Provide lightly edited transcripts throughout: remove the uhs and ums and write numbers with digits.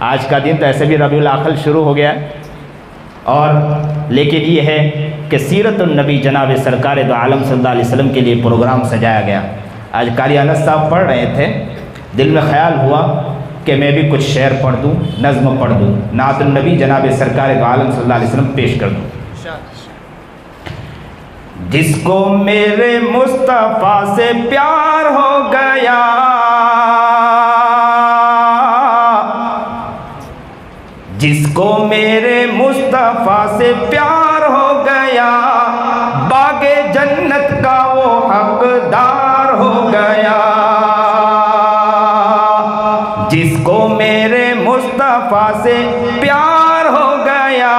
آج کا دن تو ایسے بھی ربیع الاخر شروع ہو گیا ہے، اور لیکن یہ ہے کہ سیرت النبی جناب سرکار دو عالم صلی اللہ علیہ وسلم کے لیے پروگرام سجایا گیا۔ آج قاری انس صاحب پڑھ رہے تھے، دل میں خیال ہوا کہ میں بھی کچھ شعر پڑھ دوں، نظم پڑھ دوں، نعت النبی جناب سرکار دو عالم صلی اللہ علیہ وسلم پیش کر دوں۔ جس کو میرے مصطفیٰ سے پیار ہو گیا، جس کو میرے مصطفیٰ سے پیار ہو گیا، باغ جنت کا وہ حقدار ہو گیا۔ جس کو میرے مصطفیٰ سے پیار ہو گیا،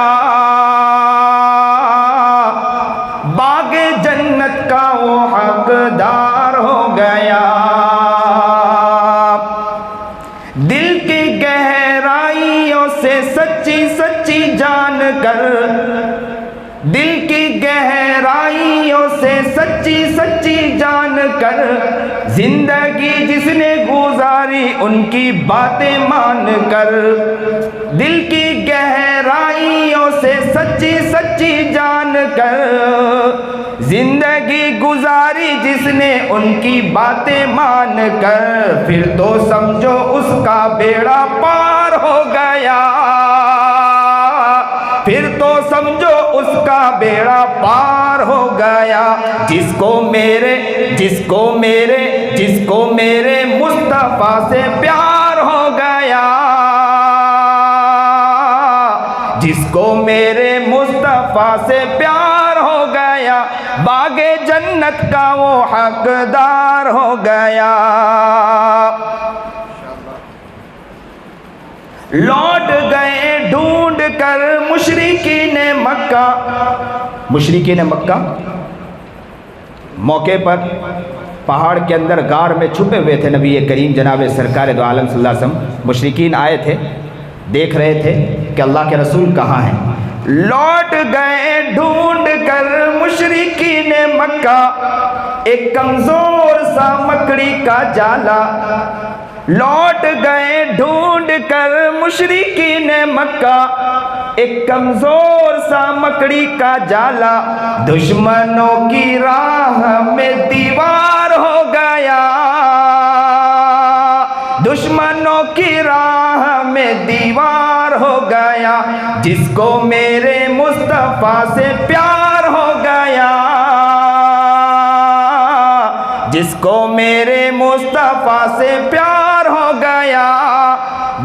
باغ جنت کا وہ حقدار ہو گیا۔ دل کی گہرائیوں سے سچی سچی جان کر، دل کی گہرائیوں سے سچی سچی جان کر، زندگی جس نے گزاری ان کی باتیں مان کر، دل کی گہرائیوں سے سچی سچی جان کر، زندگی گزاری جس نے ان کی باتیں مان کر، پھر تو سمجھو اس کا بیڑا پار ہو گیا، پھر تو سمجھو اس کا بیڑا پار ہو گیا۔ جس کو میرے مصطفیٰ سے پیار ہو گیا، جس کو میرے مصطفیٰ سے پیار ہو گیا، باغ جنت کا وہ حقدار ہو گیا۔ لوٹ گئے ڈھونڈ کر مشرکین مکہ، مشرکین مکہ موقع پر پہاڑ کے اندر غار میں چھپے ہوئے تھے نبی کریم جناب سرکار دو عالم صلی اللہ علیہ وسلم۔ مشرکین آئے تھے، دیکھ رہے تھے کہ اللہ کے رسول کہاں ہیں۔ لوٹ گئے ڈھونڈ کر مشرکین مکہ، ایک کمزور سا مکڑی کا جالا، لوٹ گئے ڈھونڈ کر مشرکین مکہ، ایک کمزور سا مکڑی کا جالا، دشمنوں کی راہ میں دیوار ہو گیا، دشمنوں کی راہ میں دیوار ہو گیا۔ جس کو میرے مصطفیٰ سے پیار ہو گیا، جس کو میرے مصطفیٰ سے پیار ہو گیا،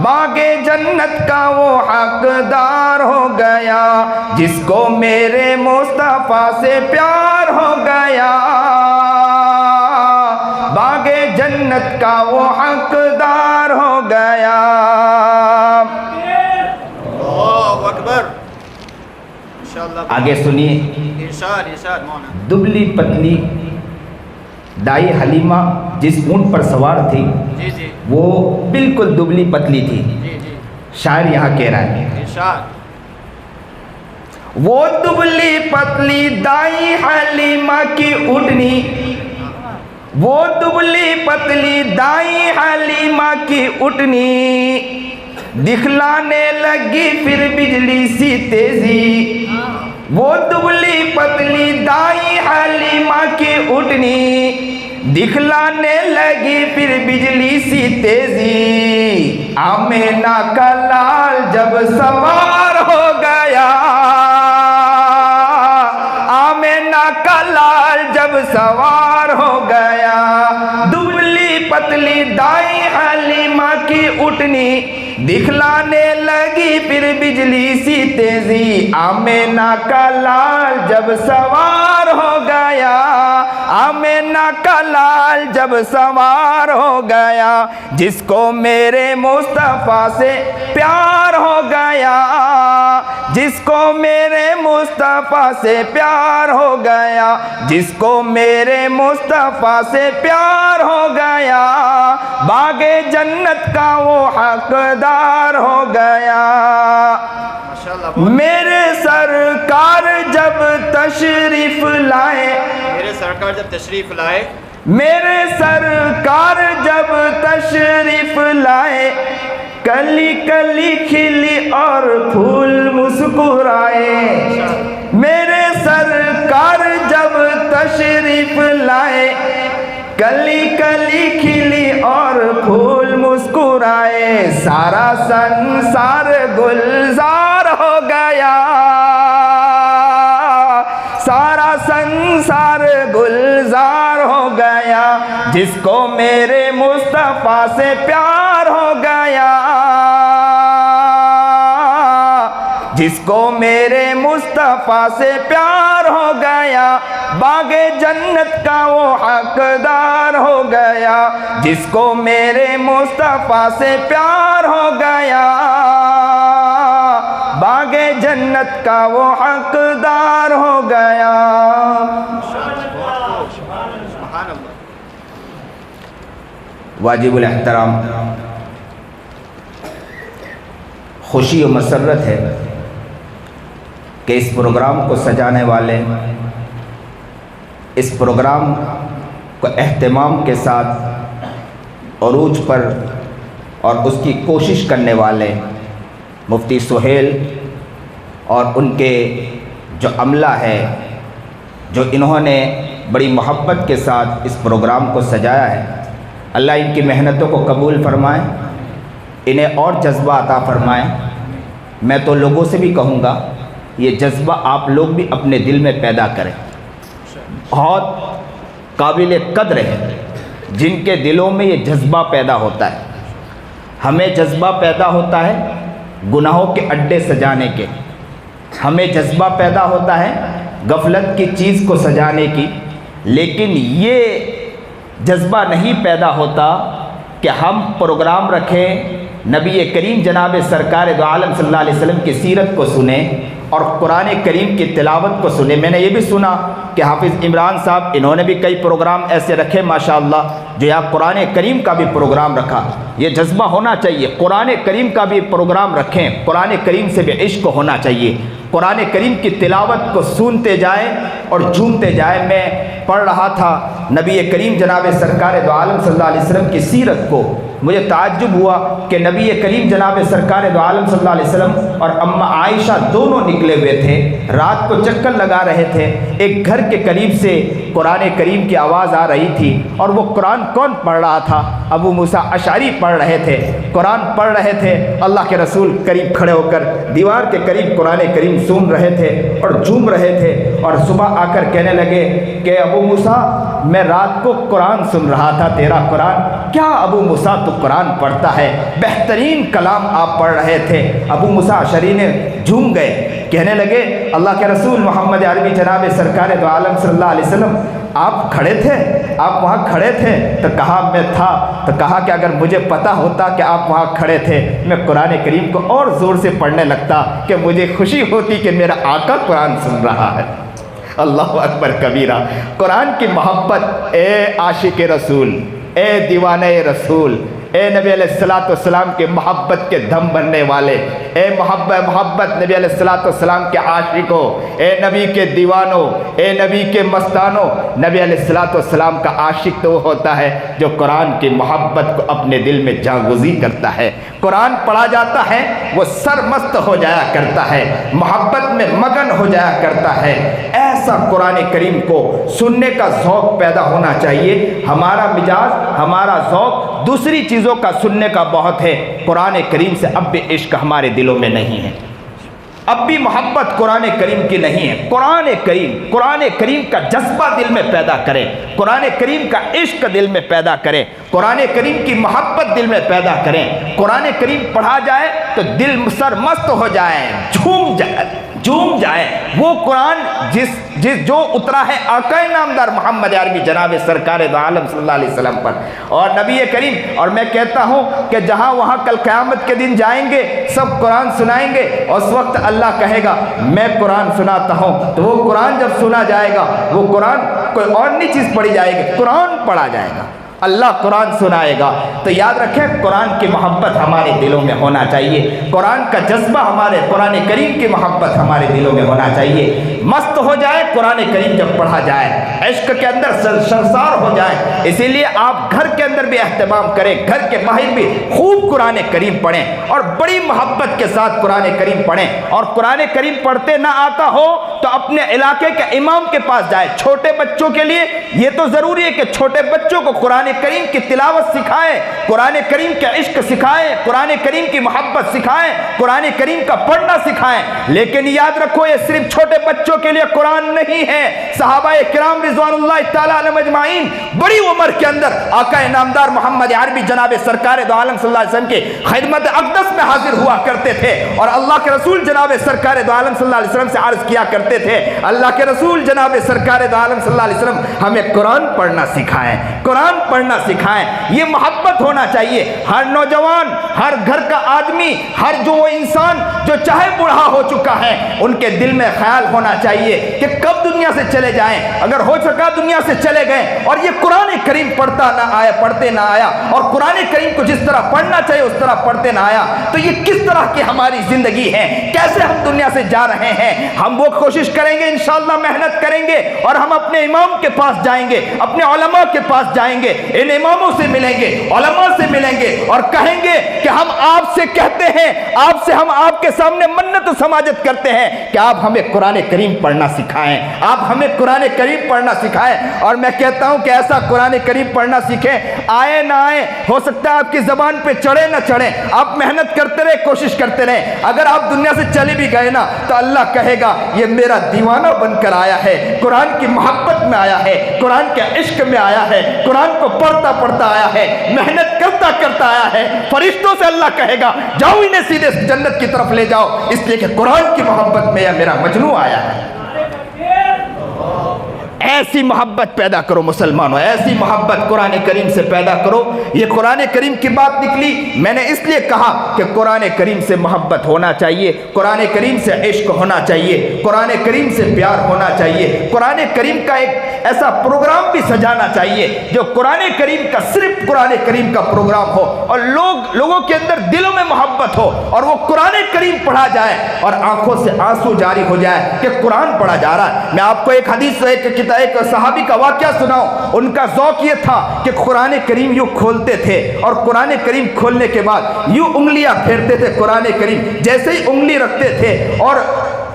باغ جنت کا وہ حقدار ہو گیا۔ جس کو میرے مصطفیٰ سے پیار ہو گیا، باغ جنت کا وہ حقدار ہو گیا۔ اللہ اکبر، آگے سنیے، ارشاد مولانا۔ دبلی پتلی دائی حلیمہ جس اونٹ پر سوار تھی، جی جی وہ بالکل دبلی پتلی تھی۔ جی جی، شاعر یہاں کہہ رہا ہے، ارشاد۔ وہ دبلی پتلی دائی حلیمہ کی اونٹنی، وہ دبلی پتلی دائی حلیمہ کی اونٹنی، دکھلانے لگی پھر بجلی سی تیزی۔ وہ دبلی پتلی دائی حلیمہ کی اونٹنی، دکھلانے لگی پھر بجلی سی تیزی۔ آمینہ کا لال جب سوار ہو گیا، آمینہ کا لال جب سوار ہو گیا، دبلی پتلی دائی حلیمہ کی اونٹنی، دکھلانے لگی پھر بجلی سی تیزی۔ آمینہ کا لال جب سوار ہو گیا، آمینہ کا لال جب سوار ہو گیا، جس کو میرے مصطفیٰ سے پیار ہو گیا، جس کو میرے مصطفیٰ سے پیار ہو گیا، جس کو میرے مصطفیٰ سے پیار ہو گیا، باغ جنت کا وہ حقدار ہو گیا۔ میرے سرکار جب تشریف لائے، میرے سرکار جب تشریف لائے، میرے سرکار جب تشریف لائے، کلی کلی کھلی اور پھول مسکرائے، میرے سرکار جب تشریف لائے، کلی کلی کھلی اور پھول مسکرائے، سارا سنسار گلزار ہو گیا، سارا سنسار گلزار ہو گیا، جس کو میرے مصطفیٰ سے پیار ہو گیا، جس کو میرے مصطفیٰ سے پیار ہو گیا، باغ جنت کا وہ حقدار ہو گیا، جس کو میرے مصطفیٰ سے پیار ہو گیا، باغ جنت کا وہ حقدار ہو گیا۔ واجب الاحترام، خوشی و مسرت ہے کہ اس پروگرام کو سجانے والے، اس پروگرام کو اہتمام کے ساتھ عروج پر اور اس کی کوشش کرنے والے مفتی سہیل اور ان کے جو عملہ ہے، جو انہوں نے بڑی محبت کے ساتھ اس پروگرام کو سجایا ہے، اللہ ان کی محنتوں کو قبول فرمائے، انہیں اور جذبہ عطا فرمائے۔ میں تو لوگوں سے بھی کہوں گا یہ جذبہ آپ لوگ بھی اپنے دل میں پیدا کریں۔ بہت قابل قدر ہے جن کے دلوں میں یہ جذبہ پیدا ہوتا ہے۔ ہمیں جذبہ پیدا ہوتا ہے گناہوں کے اڈے سجانے کے، ہمیں جذبہ پیدا ہوتا ہے غفلت کی چیز کو سجانے کی، لیکن یہ جذبہ نہیں پیدا ہوتا کہ ہم پروگرام رکھیں، نبی کریم جناب سرکار دو عالم صلی اللہ علیہ وسلم کی سیرت کو سنیں اور قرآن کریم کی تلاوت کو سنیں۔ میں نے یہ بھی سنا کہ حافظ عمران صاحب انہوں نے بھی کئی پروگرام ایسے رکھے ماشاءاللہ، جو یہاں قرآن کریم کا بھی پروگرام رکھا۔ یہ جذبہ ہونا چاہیے، قرآن کریم کا بھی پروگرام رکھیں، قرآن کریم سے بھی عشق ہونا چاہیے، قرآن کریم کی تلاوت کو سنتے جائیں اور جھومتے جائیں۔ میں پڑھ رہا تھا نبی کریم جناب سرکار دو عالم صلی اللہ علیہ وسلم کی سیرت کو، مجھے تعجب ہوا کہ نبی کریم جناب سرکار دو عالم صلی اللہ علیہ وسلم اور اماں عائشہ دونوں نکلے ہوئے تھے، رات کو چکر لگا رہے تھے، ایک گھر کے قریب سے قرآن کریم کی آواز آ رہی تھی، اور وہ قرآن کون پڑھ رہا تھا؟ ابو موسیٰ اشعری پڑھ رہے تھے، قرآن پڑھ رہے تھے۔ اللہ کے رسول قریب کھڑے ہو کر دیوار کے قریب قرآن کریم سن رہے تھے اور جھوم رہے تھے، اور صبح آ کر کہنے لگے کہ ابو موسیٰ میں رات کو قرآن سن رہا تھا، تیرا قرآن کیا ابو موسیٰ تو قرآن پڑھتا ہے، بہترین کلام آپ پڑھ رہے تھے۔ ابو موسیٰ اشعری نے جھوم گئے، کہنے لگے اللہ کے رسول محمد عربی جناب سرکار دو عالم صلی اللہ علیہ وسلم آپ کھڑے تھے، آپ وہاں کھڑے تھے؟ تو کہا میں تھا۔ تو کہا کہ اگر مجھے پتہ ہوتا کہ آپ وہاں کھڑے تھے میں قرآن کریم کو اور زور سے پڑھنے لگتا کہ مجھے خوشی ہوتی کہ میرا آقا قرآن سن رہا ہے۔ اللہ اکبر کبیرہ۔ قرآن کی محبت، اے عاشق رسول، اے دیوانہ رسول، اے نبی علیہ الصلوۃ والسلام کے محبت کے دم بننے والے، اے محبت نبی علیہ الصلوۃ والسلام کے عاشقوں، اے نبی کے دیوانوں، اے نبی کے مستانوں، نبی علیہ الصلوۃ والسلام کا عاشق تو وہ ہوتا ہے جو قرآن کی محبت کو اپنے دل میں جاگزی کرتا ہے۔ قرآن پڑھا جاتا ہے وہ سرمست ہو جایا کرتا ہے، محبت میں مگن ہو جایا کرتا ہے۔ ایسا قرآن کریم کو سننے کا ذوق پیدا ہونا چاہیے۔ ہمارا مزاج، ہمارا ذوق دوسری چیزوں کا سننے کا بہت ہے، قرآن کریم سے اب بھی عشق ہمارے دلوں میں نہیں ہے، اب بھی محبت قرآن کریم کی نہیں ہے۔ قرآن کریم کا جذبہ دل میں پیدا کریں، قرآن کریم کا عشق دل میں پیدا کریں، قرآن کریم کی محبت دل میں پیدا کریں۔ قرآن کریم پڑھا جائے تو دل سرمست ہو جائے، جھوم جائے۔ وہ قرآن جو اترا ہے آقا نامدار محمد عربی جناب سرکار دو عالم صلی اللہ علیہ وسلم پر اور نبی کریم، اور میں کہتا ہوں کہ جہاں وہاں کل قیامت کے دن جائیں گے سب قرآن سنائیں گے، اس وقت اللہ کہے گا میں قرآن سناتا ہوں، تو وہ قرآن جب سنا جائے گا وہ قرآن کوئی اور نہیں چیز پڑھی جائے گی، قرآن پڑھا جائے گا۔ اللہ قرآن سنائے گا۔ تو یاد رکھیں قرآن کی محبت ہمارے دلوں میں ہونا چاہیے، قرآن کا جذبہ ہمارے، قرآن کریم کی محبت ہمارے دلوں میں ہونا چاہیے۔ مست ہو جائے قرآن کریم جب پڑھا جائے، عشق کے اندر سرشار ہو جائے۔ اسی لیے آپ گھر کے اندر بھی اہتمام کریں، گھر کے باہر بھی خوب قرآن کریم پڑھیں اور بڑی محبت کے ساتھ قرآن کریم پڑھیں۔ اور قرآن کریم پڑھتے نہ آتا ہو تو اپنے علاقے کے امام کے پاس جائے۔ چھوٹے بچوں کے لیے یہ تو ضروری ہے کہ چھوٹے بچوں کو قرآن کریم کی تلاوت سکھائیں، قرآن کریم کا عشق سکھائیں، قرآن کریم کی محبت سکھائیں، قرآن کریم کا پڑھنا سکھائیں۔ لیکن یاد رکھو یہ صرف چھوٹے بچوں کے لیے قرآن نہیں ہے۔ صحابہ کرام رضوان اللہ تعالیٰ علیہم اجمعین بڑی عمر کے اندر آقا انعامدار محمد عربی جناب سرکار دو عالم صلی اللہ علیہ وسلم کی خدمت اقدس میں حاضر ہوا کرتے تھے، اور اللہ کے رسول جناب سرکار دو عالم صلی اللہ علیہ وسلم سے عرض کیا کرتے تھے، اللہ کے رسول جناب سرکار دو عالم صلی اللہ علیہ وسلم ہمیں قرآن پڑھنا سکھائیں، قرآن پڑھنا سکھائیں۔ یہ محبت ہونا چاہیے۔ ہر نوجوان، ہر گھر کا آدمی، ہر جو انسان جو چاہے بوڑھا ہو چکا ہے، ان کے دل میں خیال ہونا چاہیے کہ کب دنیا سے چلے جائیں۔ اگر ہو سکا دنیا سے چلے گئے اور یہ قرآن کریم پڑھتے نہ آیا اور قرآن کریم کو جس طرح پڑھنا چاہیے اس طرح پڑھتے نہ آیا، تو یہ کس طرح کی ہماری زندگی ہے، کیسے ہم دنیا سے جا رہے ہیں۔ ہم وہ کوشش کریں گے، انشاءاللہ محنت کریں گے اور ہم اپنے امام کے پاس جائیں گے، اپنے علماء کے پاس جائیں گے، ان اماموں سے ملیں گے، علماء سے ملیں گے اور کہیں گے کہ ہم آپ سے کہتے ہیں، ہم آپ کے سامنے منت و سماجت کرتے ہیں کہ آپ ہمیں قرآن کریم پڑھنا سکھائیں، آپ ہمیں قرآن کریم پڑھنا سکھائیں۔ اور میں کہتا ہوں کہ ایسا قرآن کریم پڑھنا سیکھیں، آئے نہ آئے، ہو سکتا ہے آپ کی زبان پہ چڑھے نہ چڑھے، آپ محنت کرتے رہے، کوشش کرتے رہے۔ اگر آپ دنیا سے چلے بھی گئے نا تو اللہ کہے گا یہ میرا دیوانہ بن کر آیا ہے، قرآن کی محبت میں آیا ہے، قرآن کے عشق میں آیا ہے، قرآن کو پڑھتا پڑھتا آیا ہے، محنت کرتا کرتا آیا ہے۔ فرشتوں سے اللہ کہے گا جاؤ انہیں سیدھے جنت کی طرف لے جاؤ، اس لیے کہ قرآن کی محبت میں یہ میرا مجنو آیا ہے۔ ایسی محبت پیدا کرو مسلمانوں، ایسی محبت قرآن کریم سے پیدا کرو۔ یہ قرآن کریم کی بات نکلی، میں نے اس لیے کہا کہ قرآن کریم سے محبت ہونا چاہیے، قرآن کریم سے عشق ہونا چاہیے، قرآن کریم سے پیار ہونا چاہیے۔ قرآن کریم کا ایک ایسا پروگرام بھی سجانا چاہیے جو قرآن کریم کا، صرف قرآن کریم کا پروگرام ہو اور لوگوں کے اندر دلوں میں محبت ہو اور وہ قرآن کریم پڑھا جائے اور آنکھوں سے آنسو جاری ہو جائے کہ قرآن پڑھا جا رہا ہے۔ میں آپ کو ایک حدیث ایک صحابی کا واقعہ سناؤں۔ ان کا ذوق یہ تھا کہ قرآن کریم یوں کھولتے تھے اور قرآن کریم کھولنے کے بعد یوں انگلیاں پھیرتے تھے قرآن کریم، جیسے ہی انگلی رکھتے تھے اور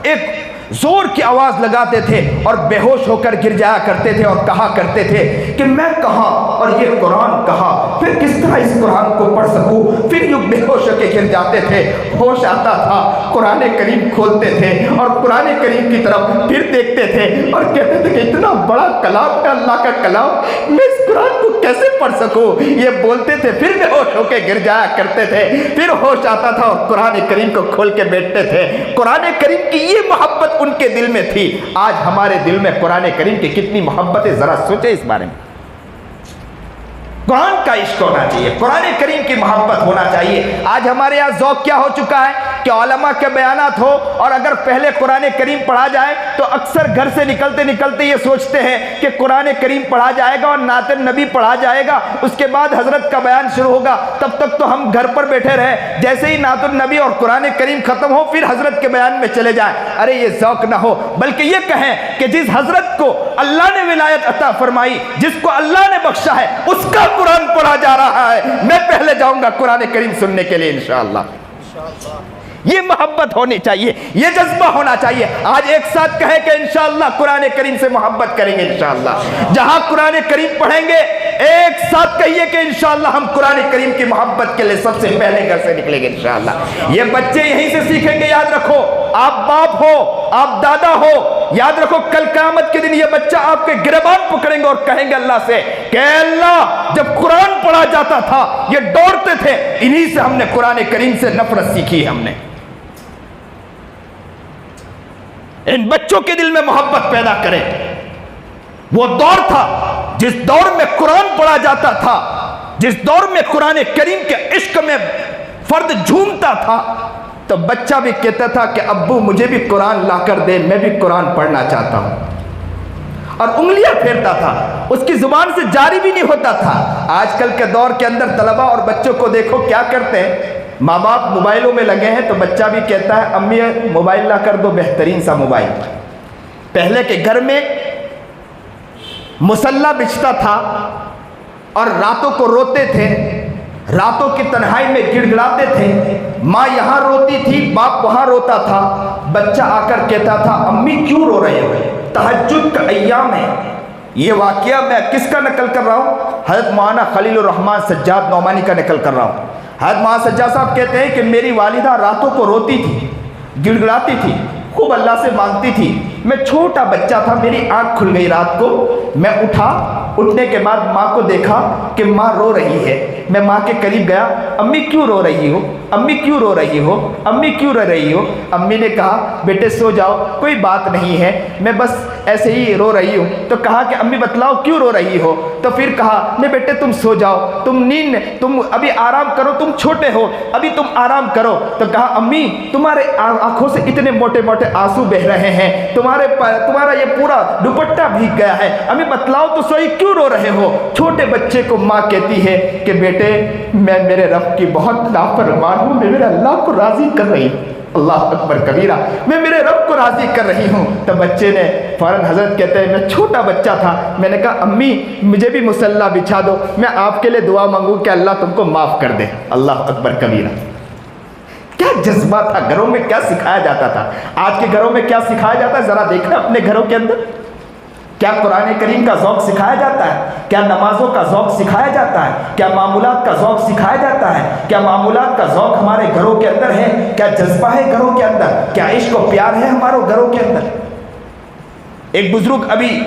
ایک زور کی آواز لگاتے تھے اور بے ہوش ہو کر گر جایا کرتے تھے اور کہا کرتے تھے کہ میں کہاں اور یہ قرآن کہاں، پھر کس طرح اس قرآن کو پڑھ سکوں۔ پھر یوں بے ہوش ہو کے گر جاتے تھے، ہوش آتا تھا، قرآن کریم کھولتے تھے اور قرآن کریم کی طرف پھر دیکھتے تھے اور کہتے تھے کہ اتنا بڑا کلام ہے اللہ کا کلام، میں اس قرآن کو کیسے پڑھ سکوں، یہ بولتے تھے، پھر بے ہوش ہو کے گر جایا کرتے تھے، پھر ہوش آتا تھا اور قرآن کریم کو کھول کے بیٹھتے تھے۔ قرآن کریم کی یہ محبت ان کے دل میں تھی۔ آج ہمارے دل میں قرآن کریم کی کتنی محبت ہے، ذرا سوچیں اس بارے میں۔ قرآن کا عشق ہونا چاہیے، قرآن کریم کی محبت ہونا چاہیے۔ آج ہمارے یہاں ذوق کیا ہو چکا ہے کہ علماء کے بیانات ہو اور اگر پہلے قرآن کریم پڑھا جائے تو اکثر گھر سے نکلتے نکلتے یہ سوچتے ہیں کہ قرآن کریم پڑھا جائے گا اور نعت نبی پڑھا جائے گا، اس کے بعد حضرت کا بیان شروع ہوگا، تب تک تو ہم گھر پر بیٹھے رہے، جیسے ہی نعت النبی اور قرآن کریم ختم ہو پھر حضرت کے بیان میں چلے جائیں۔ ارے یہ ذوق نہ ہو، بلکہ یہ کہیں کہ جس حضرت کو اللہ نے ولایت عطا فرمائی، جس کو اللہ نے بخشا ہے، اس کا قرآن پڑھا جا رہا ہے، میں پہلے جاؤں گا قرآن کریم سننے کے لیے انشاءاللہ۔ یہ محبت ہونی چاہیے، یہ جذبہ ہونا چاہیے۔ آج ایک ساتھ کہیں کہ انشاءاللہ قرآن کریم سے محبت کریں گے انشاءاللہ۔ جہاں قرآن کریم پڑھیں گے ایک ساتھ کہیے کہ انشاءاللہ ہم قرآن کریم کی محبت کے لیے سب سے پہلے گھر سے نکلیں گے انشاءاللہ۔ یہ بچے یہیں سے سیکھیں گے، یاد رکھو، آپ باپ ہو، آپ دادا ہو، یاد رکھو کل قیامت کے دن یہ بچہ آپ کے گریبان پکڑیں گے اور کہیں گے اللہ سے کہ اللہ جب قرآن پڑھا جاتا تھا یہ دوڑتے تھے، انہی سے ہم نے قرآن کریم سے نفرت سیکھی ہے۔ ہم نے ان بچوں کے دل میں محبت پیدا کریں۔ وہ دور تھا جس دور میں قرآن پڑھا جاتا تھا، جس دور میں قرآن کریم کے عشق میں فرد جھومتا تھا، تو بچہ بھی کہتا تھا کہ ابو مجھے بھی قرآن لا کر دے، میں بھی قرآن پڑھنا چاہتا ہوں، اور انگلیاں پھیرتا تھا۔ اس کی زبان سے جاری بھی نہیں ہوتا تھا۔ آج کل کے دور کے اندر طلبہ اور بچوں کو دیکھو کیا کرتے ہیں، ماں باپ موبائلوں میں لگے ہیں تو بچہ بھی کہتا ہے امی موبائل لا کر دو، بہترین سا موبائل۔ پہلے کے گھر میں مصلی بچھتا تھا اور راتوں کو روتے تھے، راتوں کی تنہائی میں گڑ گڑاتے تھے، ماں یہاں روتی تھی، باپ وہاں روتا تھا، بچہ آ کر کہتا تھا امی کیوں رو رہے ہو؟ تہجد کا ایام ہے۔ یہ واقعہ میں کس کا نقل کر رہا ہوں؟ حضرت مولانا خلیل الرحمن سجاد نعمانی کا نقل کر رہا ہوں۔ حضرت مولانا سجاد صاحب کہتے ہیں کہ میری والدہ راتوں کو روتی تھی، گڑ گڑاتی تھی، خوب اللہ سے مانگتی تھی۔ میں چھوٹا بچہ تھا، میری آنکھ کھل گئی رات کو، میں اٹھا، اٹھنے کے بعد ماں کو دیکھا کہ ماں رو رہی ہے۔ میں ماں کے قریب گیا، امی کیوں رو رہی ہو؟ امی کیوں رو رہی ہو؟ امی کیوں رو رہی ہو؟ امی نے کہا بیٹے سو جاؤ، کوئی بات نہیں ہے، میں بس ایسے ہی رو رہی ہوں۔ تو کہا کہ امی بتلاؤ کیوں رو رہی ہو؟ تو پھر کہا نہیں بیٹے تم سو جاؤ، تم ابھی آرام کرو، تم چھوٹے ہو، ابھی تم آرام کرو۔ تو کہا امی تمہارے آنکھوں سے اتنے موٹے موٹے آنسو بہ رہے ہیں، تمہارا یہ پورا دوپٹہ بھیگ گیا ہے، امی بتلاؤ تو صحیح کیوں رو رہے ہو؟ چھوٹے بچے کو ماں کہتی ہے کہ بیٹے میں میرے رب کی بہت نافرمان ہوں، میں میرے اللہ کو راضی کر رہی ہوں۔ اللہ اکبر کبیرہ، میں میرے رب کو راضی کر رہی ہوں۔ تو بچے نے فوراً، حضرت کہتے ہیں میں چھوٹا بچہ تھا، میں نے کہا امی مجھے بھی مصلی بچھا دو، میں آپ کے لیے دعا مانگوں کہ اللہ تم کو معاف کر دے۔ اللہ اکبر کبیرہ، کیا جذبہ تھا، گھروں میں کیا سکھایا جاتا تھا۔ آج کے گھروں میں کیا سکھایا جاتا ہے، ذرا دیکھنا اپنے گھروں کے اندر، کیا قرآن کریم کا ذوق سکھایا جاتا ہے؟ کیا نمازوں کا ذوق سکھایا جاتا ہے؟ کیا معمولات کا ذوق سکھایا جاتا ہے؟ کیا معمولات کا ذوق ہمارے گھروں کے اندر ہے؟ کیا جذبہ ہے گھروں کے اندر؟ کیا عشق و پیار ہے ہمارے گھروں کے اندر؟ ایک بزرگ ابھی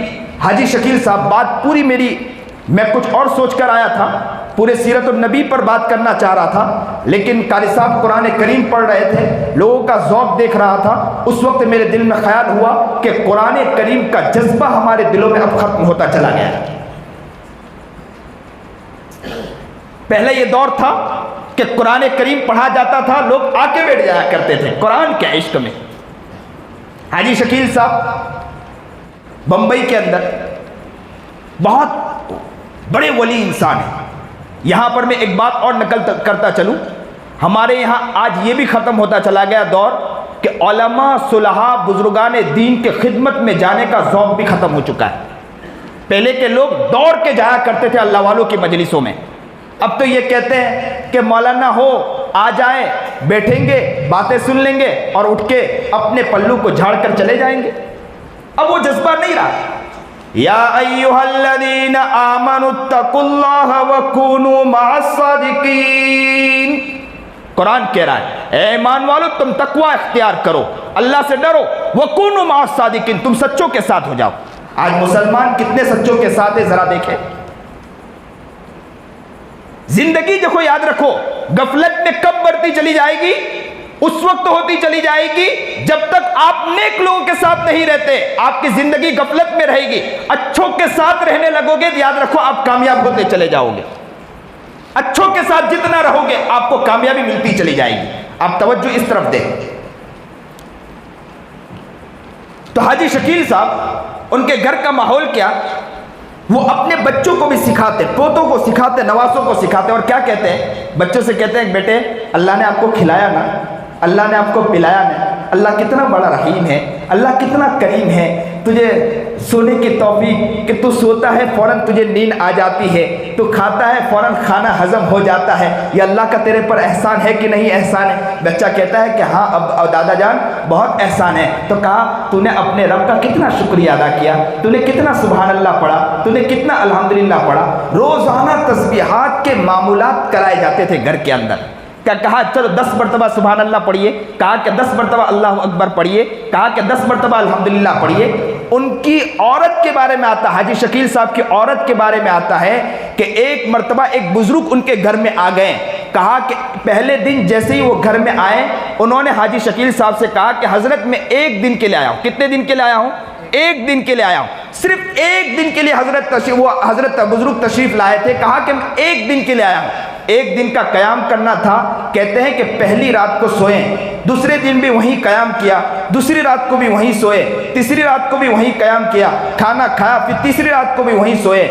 حاجی شکیل صاحب، بات پوری میری، میں کچھ اور سوچ کر آیا تھا، پورے سیرت النبی پر بات کرنا چاہ رہا تھا، لیکن قاری صاحب قرآن کریم پڑھ رہے تھے، لوگوں کا ذوق دیکھ رہا تھا، اس وقت میرے دل میں خیال ہوا کہ قرآن کریم کا جذبہ ہمارے دلوں میں اب ختم ہوتا چلا گیا ہے۔ پہلے یہ دور تھا کہ قرآن کریم پڑھا جاتا تھا، لوگ آ کے بیٹھ جایا کرتے تھے قرآن کے عشق میں۔ حاجی شکیل صاحب بمبئی کے اندر بہت بڑے ولی انسان ہیں۔ یہاں پر میں ایک بات اور نقل کرتا چلوں، ہمارے یہاں آج یہ بھی ختم ہوتا چلا گیا دور کہ علماء صلحاء بزرگان دین کے خدمت میں جانے کا ذوق بھی ختم ہو چکا ہے۔ پہلے کے لوگ دوڑ کے جایا کرتے تھے اللہ والوں کی مجلسوں میں، اب تو یہ کہتے ہیں کہ مولانا ہو آ جائیں، بیٹھیں گے، باتیں سن لیں گے اور اٹھ کے اپنے پلو کو جھاڑ کر چلے جائیں گے۔ اب وہ جذبہ نہیں رہا۔ یا ایھا الذین آمنوا اتقوا اللہ وکونوا مع الصادقین، قرآن کہہ رہا ہے اے ایمان والو تم تقوی اختیار کرو، اللہ سے ڈرو، وکونوا مع الصادقین، تم سچوں کے ساتھ ہو جاؤ۔ آج مسلمان کتنے سچوں کے ساتھ ہے ذرا دیکھیں۔ زندگی دیکھو، یاد رکھو غفلت میں کب بڑھتی چلی جائے گی؟ اس وقت ہوتی چلی جائے گی جب تک آپ نیک لوگوں کے ساتھ نہیں رہتے، آپ کی زندگی غفلت میں رہے گی۔ اچھوں کے ساتھ رہنے لگو گے، یاد رکھو آپ کامیاب ہوتے چلے جاؤ گے۔ اچھوں کے ساتھ جتنا رہو گے آپ کو کامیابی ملتی چلی جائے گی۔ آپ توجہ اس طرف دیں۔ تو حاجی شکیل صاحب، ان کے گھر کا ماحول کیا، وہ اپنے بچوں کو بھی سکھاتے، پوتوں کو سکھاتے، نواسوں کو سکھاتے، اور کیا کہتے ہیں؟ بچوں سے کہتے ہیں بیٹے اللہ نے آپ کو کھلایا نا، اللہ نے آپ کو پلایا نا، اللہ کتنا بڑا رحیم ہے، اللہ کتنا کریم ہے، تجھے سونے کی توفیق کہ تو سوتا ہے فوراً تجھے نیند آ جاتی ہے، تو کھاتا ہے فوراً کھانا ہضم ہو جاتا ہے، یہ اللہ کا تیرے پر احسان ہے کہ نہیں احسان ہے؟ بچہ کہتا ہے کہ ہاں اب دادا جان بہت احسان ہے۔ تو کہا تو نے اپنے رب کا کتنا شکریہ ادا کیا، تو نے کتنا سبحان اللہ پڑھا، تو نے کتنا الحمدللہ پڑھا۔ روزانہ تسبیحات کے معمولات کرائے جاتے تھے گھر کے اندر۔ کیا کہا چلو 10 مرتبہ سبحان اللہ پڑھیے، کہا کہ 10 مرتبہ اللہ اکبر پڑھیے، کہا کہ 10 مرتبہ الحمدللہ پڑھیے۔ ان کی عورت کے بارے میں آتا ہے، حاجی شکیل صاحب کی عورت کے بارے میں آتا ہے کہ ایک مرتبہ ایک بزرگ ان کے گھر میں آ گئے، کہا کہ پہلے دن جیسے ہی وہ گھر میں آئے انہوں نے حاجی شکیل صاحب سے کہا کہ حضرت میں ایک دن کے لیے آیا ہوں۔ کتنے دن کے لیے آیا ہوں؟ ایک دن کے لیے آیا ہوں، صرف ایک دن کے لیے حضرت بزرگ تشریف لائے تھے، کہا کہ میں ایک دن کے لیے آیا ہوں۔ ایک دن کا قیام کرنا تھا. کہتے ہیں کہ پہلی رات کو سوئے, دوسرے دن بھی وہیں قیام کیا, دوسری رات کو بھی وہیں سوئے, تیسری رات کو بھی وہیں قیام کیا, کھانا کھایا, پھر تیسری رات کو بھی وہیں سوئے.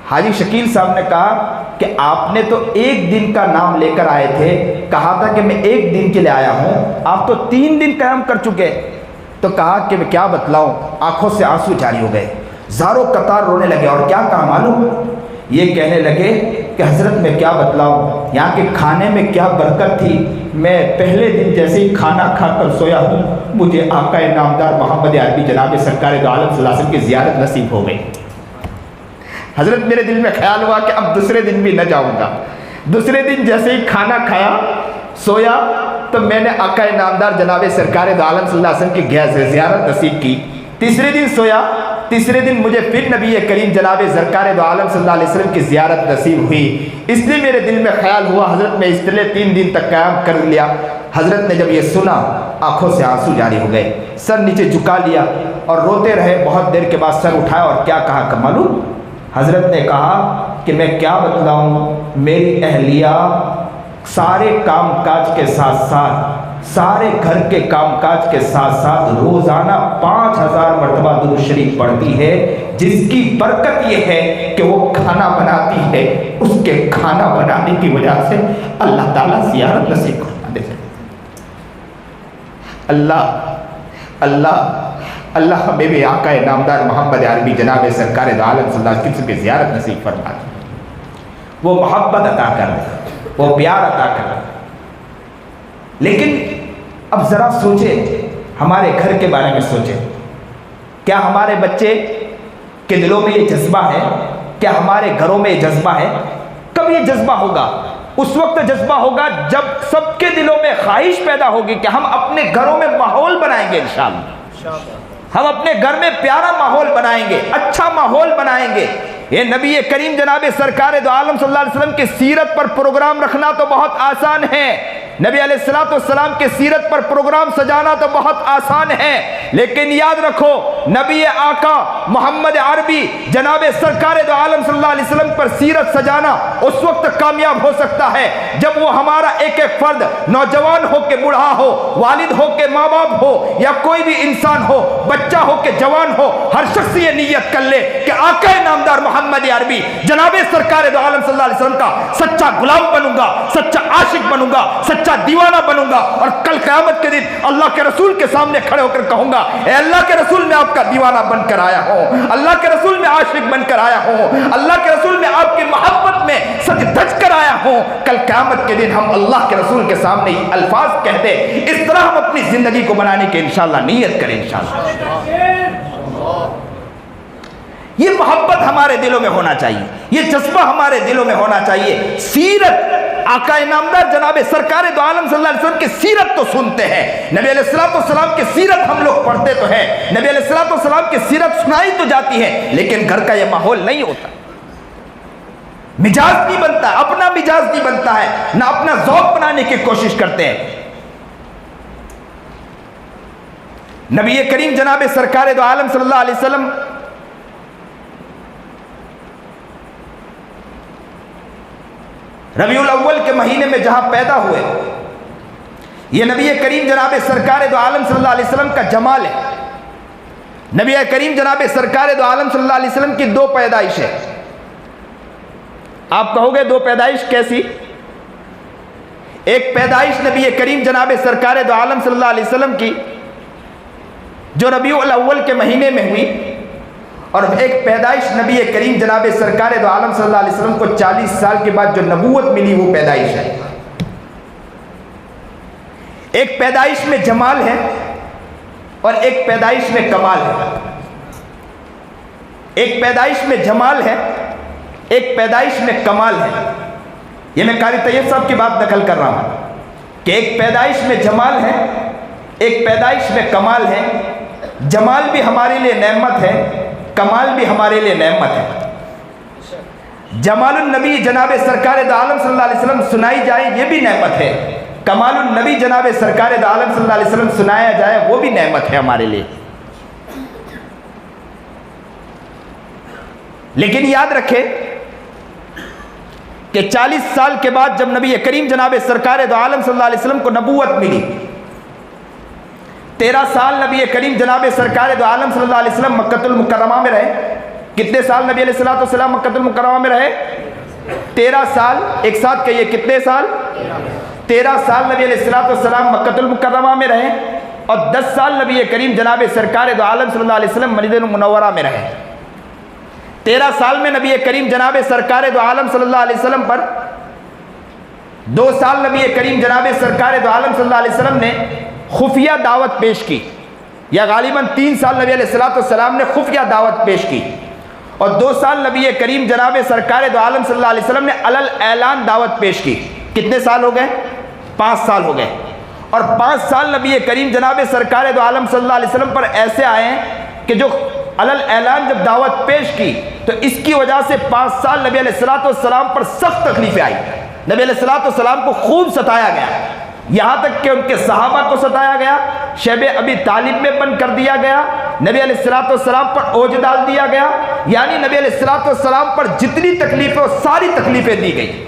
حاجی شکیل صاحب نے کہا کہ آپ نے تو ایک دن کا نام لے کر آئے تھے, کہا تھا کہ میں ایک دن کے لیے آیا ہوں, آپ تو 3 دن قیام کر چکے. تو کہا کہ میں کیا بتلاؤں, آنکھوں سے آنسو جاری ہو گئے, زاروں قطار رونے لگے. اور کیا کہا معلوم, یہ کہنے لگے کہ حضرت میں کیا بتلاؤں, یہاں کے کھانے میں کیا برکت تھی. میں پہلے دن جیسے ہی کھانا کھا کر سویا ہوں, مجھے آقا نامدار محمد عربی جناب سرکار دو عالم صلی اللہ علیہ وسلم کی زیارت نصیب ہو گئی. حضرت میرے دل میں خیال ہوا کہ اب دوسرے دن بھی نہ جاؤں گا. دوسرے دن جیسے ہی کھانا کھایا سویا تو میں نے آقا نامدار جناب سرکار دو عالم صلی اللہ علیہ وسلم کی زیارت نصیب کی. تیسرے دن سویا, تیسرے دن مجھے پھر نبی کریم جناب سرکار دو عالم صلی اللہ علیہ وسلم کی زیارت نصیب ہوئی. اس لیے میرے دل میں خیال ہوا حضرت میں اس لیے 3 دن تک قیام کر لیا. حضرت نے جب یہ سنا آنکھوں سے آنسو جاری ہو گئے, سر نیچے جھکا لیا اور روتے رہے. بہت دیر کے بعد سر اٹھایا اور کیا کہا کہ معلوم, حضرت نے کہا کہ میں کیا بتلاؤں, میری اہلیہ سارے کام کاج کے ساتھ ساتھ, سارے گھر کے کام کاج کے ساتھ ساتھ روزانہ 5000 مرتبہ درود شریف پڑھتی ہے, جس کی برکت یہ ہے کہ وہ کھانا بناتی ہے, اس کے کھانا بنانے کی وجہ سے اللہ تعالیٰ زیارت نصیب کروا دیتے. اللہ ہمیں بھی آقا نامدار محمد عربی جناب سرکار دو عالم صلی اللہ علیہ وسلم کی زیارت نصیب فرما دے, وہ محبت عطا کر دے, وہ پیار عطا کر دے. لیکن اب ذرا سوچیں, ہمارے گھر کے بارے میں سوچیں, کیا ہمارے بچے کے دلوں میں یہ جذبہ ہے, کیا ہمارے گھروں میں یہ جذبہ ہے؟ کب یہ جذبہ ہوگا؟ اس وقت جذبہ ہوگا جب سب کے دلوں میں خواہش پیدا ہوگی کہ ہم اپنے گھروں میں ماحول بنائیں گے. انشاءاللہ ہم اپنے گھر میں پیارا ماحول بنائیں گے, اچھا ماحول بنائیں گے. یہ نبی کریم جناب سرکار دو عالم صلی اللہ علیہ وسلم کی سیرت پر پروگرام رکھنا تو بہت آسان ہے, نبی علیہ السلام کے سیرت پر پروگرام سجانا تو بہت آسان ہے. لیکن یاد رکھو, نبی آقا محمد عربی جناب سرکار دو عالم صلی اللہ علیہ وسلم پر سیرت سجانا اس وقت کامیاب ہو سکتا ہے جب وہ ہمارا ایک ایک فرد, نوجوان ہو کے بوڑھا ہو, والد ہو کے ماں باپ ہو, یا کوئی بھی انسان ہو, بچہ ہو کے جوان ہو, ہر شخص یہ نیت کر لے کہ آقا نامدار محمد عربی جناب سرکار دو عالم صلی اللہ علیہ وسلم کا سچا غلام بنوں گا, سچا عاشق بنوں گا, سچا دیوانہ بنوں گا, اور کل قیامت کے دن اللہ کے رسول کے سامنے کھڑے ہو کر کہوں گا, اے اللہ کے رسول میں آپ کا دیوانہ بن کر آیا ہوں, اللہ کے رسول میں عاشق بن کر آیا ہوں, اللہ کے رسول میں آپ کی محبت میں سچ دھج کر آیا ہوں. کل قیامت کے دن ہم اللہ کے رسول کے سامنے یہ الفاظ کہتے, اس طرح ہم اپنی زندگی کو بنانے کی انشاءاللہ نیت کریں. انشاءاللہ یہ محبت ہمارے دلوں میں ہونا چاہیے, یہ جذبہ ہمارے دلوں میں ہونا چاہیے. سیرت آقا نامدار جناب سرکار دو عالم صلی اللہ علیہ وسلم کی سیرت تو سنتے ہیں, نبی علیہ السلام کی سیرت ہم لوگ پڑھتے تو ہیں, نبی علیہ السلام کی سیرت سنائی تو جاتی ہے, لیکن گھر کا یہ ماحول نہیں ہوتا, مزاج نہیں بنتا, اپنا مزاج نہیں بنتا ہے, نہ اپنا ذوق بنانے کی کوشش کرتے ہیں. نبی کریم جناب سرکار دو عالم صلی اللہ علیہ وسلم ربیع الاول کے مہینے میں جہاں پیدا ہوئے, یہ نبی کریم جناب سرکار دو عالم صلی اللہ علیہ وسلم کا جمال ہے. نبی کریم جناب سرکار دو عالم صلی اللہ علیہ وسلم کی 2 پیدائش ہے. آپ کہو گے 2 پیدائش کیسی؟ ایک پیدائش نبی کریم جناب سرکار دو عالم صلی اللہ علیہ وسلم کی جو ربیع الاول کے مہینے میں ہوئی, اور ایک پیدائش نبی کریم جناب سرکار دو عالم صلی اللہ علیہ وسلم کو 40 سال کے بعد جو نبوت ملی وہ پیدائش ہے. ایک پیدائش میں جمال ہے اور ایک پیدائش میں کمال ہے. ایک پیدائش میں جمال ہے, ایک پیدائش میں کمال ہے. یہ میں قاری طیب صاحب کی بات نقل کر رہا ہوں کہ ایک پیدائش میں جمال ہے, ایک پیدائش میں کمال ہے. جمال بھی ہمارے لیے نعمت ہے, کمال بھی ہمارے لیے نعمت ہے. جمال النبی جناب سرکار دو عالم صلی اللہ علیہ وسلم سنائی جائے یہ بھی نعمت ہے, کمال النبی جناب سرکار دو عالم صلی اللہ علیہ وسلم سنایا جائے وہ بھی نعمت ہے ہمارے لیے. لیکن یاد رکھے کہ 40 سال کے بعد جب نبی کریم جناب سرکار دو عالم صلی اللہ علیہ وسلم کو نبوت ملی، 13 سال نبی کریم جناب سرکار دو عالم صلی اللہ علیہ وسلم مکہ المکرمہ میں رہے۔ کتنے سال نبی علیہ السلام مکہ المکرمہ میں رہے؟ 13 سال۔ ایک ساتھ کہیے کتنے سال؟ 13 سال نبی علیہ السلام مکہ المکرمہ میں رہے، اور 10 سال نبی کریم جناب سرکار دو عالم صلی اللہ علیہ وسلم مدینہ المنورہ میں رہے۔ 13 سال میں نبی کریم جناب سرکار دو عالم صلی اللہ علیہ وسلم پر 2 سال نبی کریم جناب سرکار دو عالم صلی اللہ علیہ وسلم نے خفیہ دعوت پیش کی، یا غالباً 3 سال نبی علیہ السلام نے خفیہ دعوت پیش کی، اور 2 سال نبی کریم جناب سرکار دو عالم صلی اللہ علیہ وسلم نے علل اعلان دعوت پیش کی۔ کتنے سال ہو گئے؟ 5 سال ہو گئے۔ اور 5 سال نبی کریم جناب سرکار دو عالم صلی اللہ علیہ وسلم پر ایسے آئے ہیں کہ جو علل اعلان جب دعوت پیش کی تو اس کی وجہ سے 5 سال نبی علیہ السلام پر سخت تکلیفیں آئی، نبی علیہ السلام کو خوب ستایا گیا، یہاں تک کہ ان کے صحابہ کو ستایا گیا، شیب ابی طالب میں بند کر دیا گیا، نبی علیہ السلام پر اوج ڈال دیا گیا، یعنی نبی علیہ السلام پر جتنی تکلیفیں ساری تکلیفیں دی گئی۔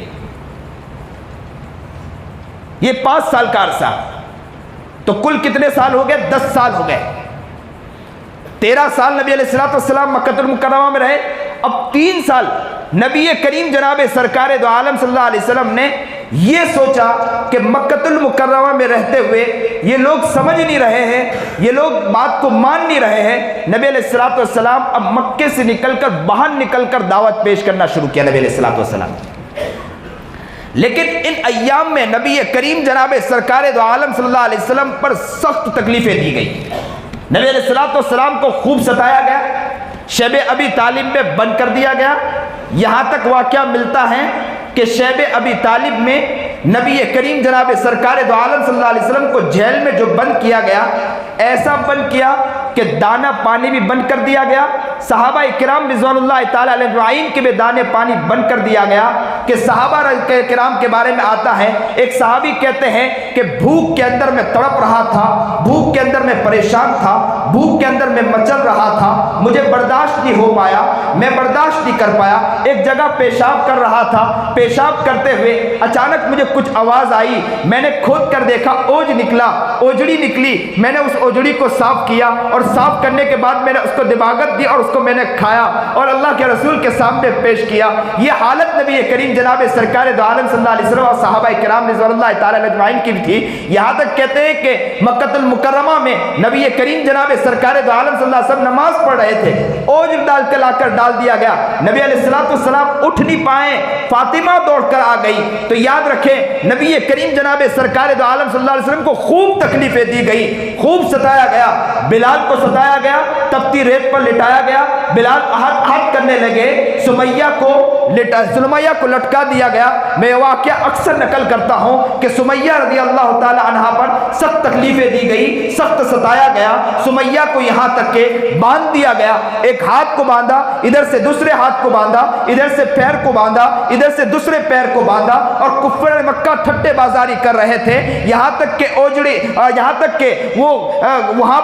یہ 5 سال کا عرصہ، تو کل کتنے سال ہو گئے؟ 10 سال ہو گئے۔ 13 سال نبی علیہ السلام مکہ المکرمہ میں رہے، اب 3 سال نبی کریم جناب سرکار دو عالم صلی اللہ علیہ وسلم نے یہ سوچا کہ مکہ المکرمہ میں رہتے ہوئے یہ لوگ سمجھ نہیں رہے ہیں، یہ لوگ بات کو مان نہیں رہے ہیں، نبی علیہ السلام اب مکے سے نکل کر باہر نکل کر دعوت پیش کرنا شروع کیا نبی علیہ السلام۔ لیکن ان ایام میں نبی کریم جناب سرکار دو عالم صلی اللہ علیہ وسلم پر سخت تکلیفیں دی گئی، نبی علیہ السلام کو خوب ستایا گیا، شیب ابی طالب میں بند کر دیا گیا، یہاں تک واقعہ ملتا ہے کہ شیب ابی طالب میں نبی کریم جناب سرکار دو عالم صلی اللہ علیہ وسلم کو جیل میں جو بند کیا گیا، ایسا بند کیا کہ دانہ پانی بھی بند کر دیا گیا، صحابہ کرام رضوان اللہ تعالیٰ علیہ اجمعین کے بھی دانے پانی بند کر دیا گیا، کہ صحابہ کرام کے بارے میں آتا ہے، ایک صحابی کہتے ہیں کہ بھوک کے اندر میں تڑپ رہا تھا، بھوک کے اندر میں پریشان تھا، بھوک کے اندر میں مچل رہا تھا، مجھے برداشت نہیں ہو پایا، میں برداشت نہیں کر پایا، ایک جگہ پیشاب کر رہا تھا، پیشاب کرتے ہوئے اچانک مجھے کچھ آواز آئی، میں نے کھود کر دیکھا، اوج نکلا، اوجڑی نکلی، میں نے اس اوجڑی کو صاف کیا، اور صاف کرنے کے بعد میں نے اس کو دباغت دی اور اس کو میں نے کھایا اور اللہ کے رسول کے سامنے پیش کیا۔ یہ حالت نبی کریم جناب سرکار دو عالم صلی اللہ علیہ وسلم اور صحابہ کرام رضوان اللہ تعالیٰ علیہ اجمعین کی بھی تھی، یہاں تک کہتے ہیں کہ مکہ المکرمہ میں نبی کریم جناب سرکار دو عالم صلی اللہ علیہ وسلم نماز پڑھ رہے تھے، اوج ڈال کے لا کر ڈال دیا گیا، نبی علیہ السلام اٹھ نہیں پائے، فاطمہ دوڑ کر آ گئی، تو یاد رکھیں نبی کریم جناب سرکار دو عالم صلی اللہ علیہ وسلم کو خوب تکلیفیں دی گئی، خوب ستایا گیا، بلال کو ستایا گیا، تپتی ریت پر لٹایا گیا، بلال آہت کرنے لگے، سمیہ کو لٹکا دیا گیا۔ میں واقعہ اکثر نقل کرتا ہوں کہ سمیہ رضی اللہ تعالی عنہا پر سخت تکلیفیں دی گئی، سخت ستایا گیا، سمیہ کو یہاں تک کہ باندھ دیا گیا، ایک ہاتھ کو باندھا، ادھر سے دوسرے ہاتھ کو باندھا، ادھر سے پیر کو باندھا، ادھر سے دوسرے پیر کو باندھا، اور کفار مکہ ٹھٹے بازاری کر رہے تھے، یہاں تک کہ اوجڑی، یہاں تک کہ وہ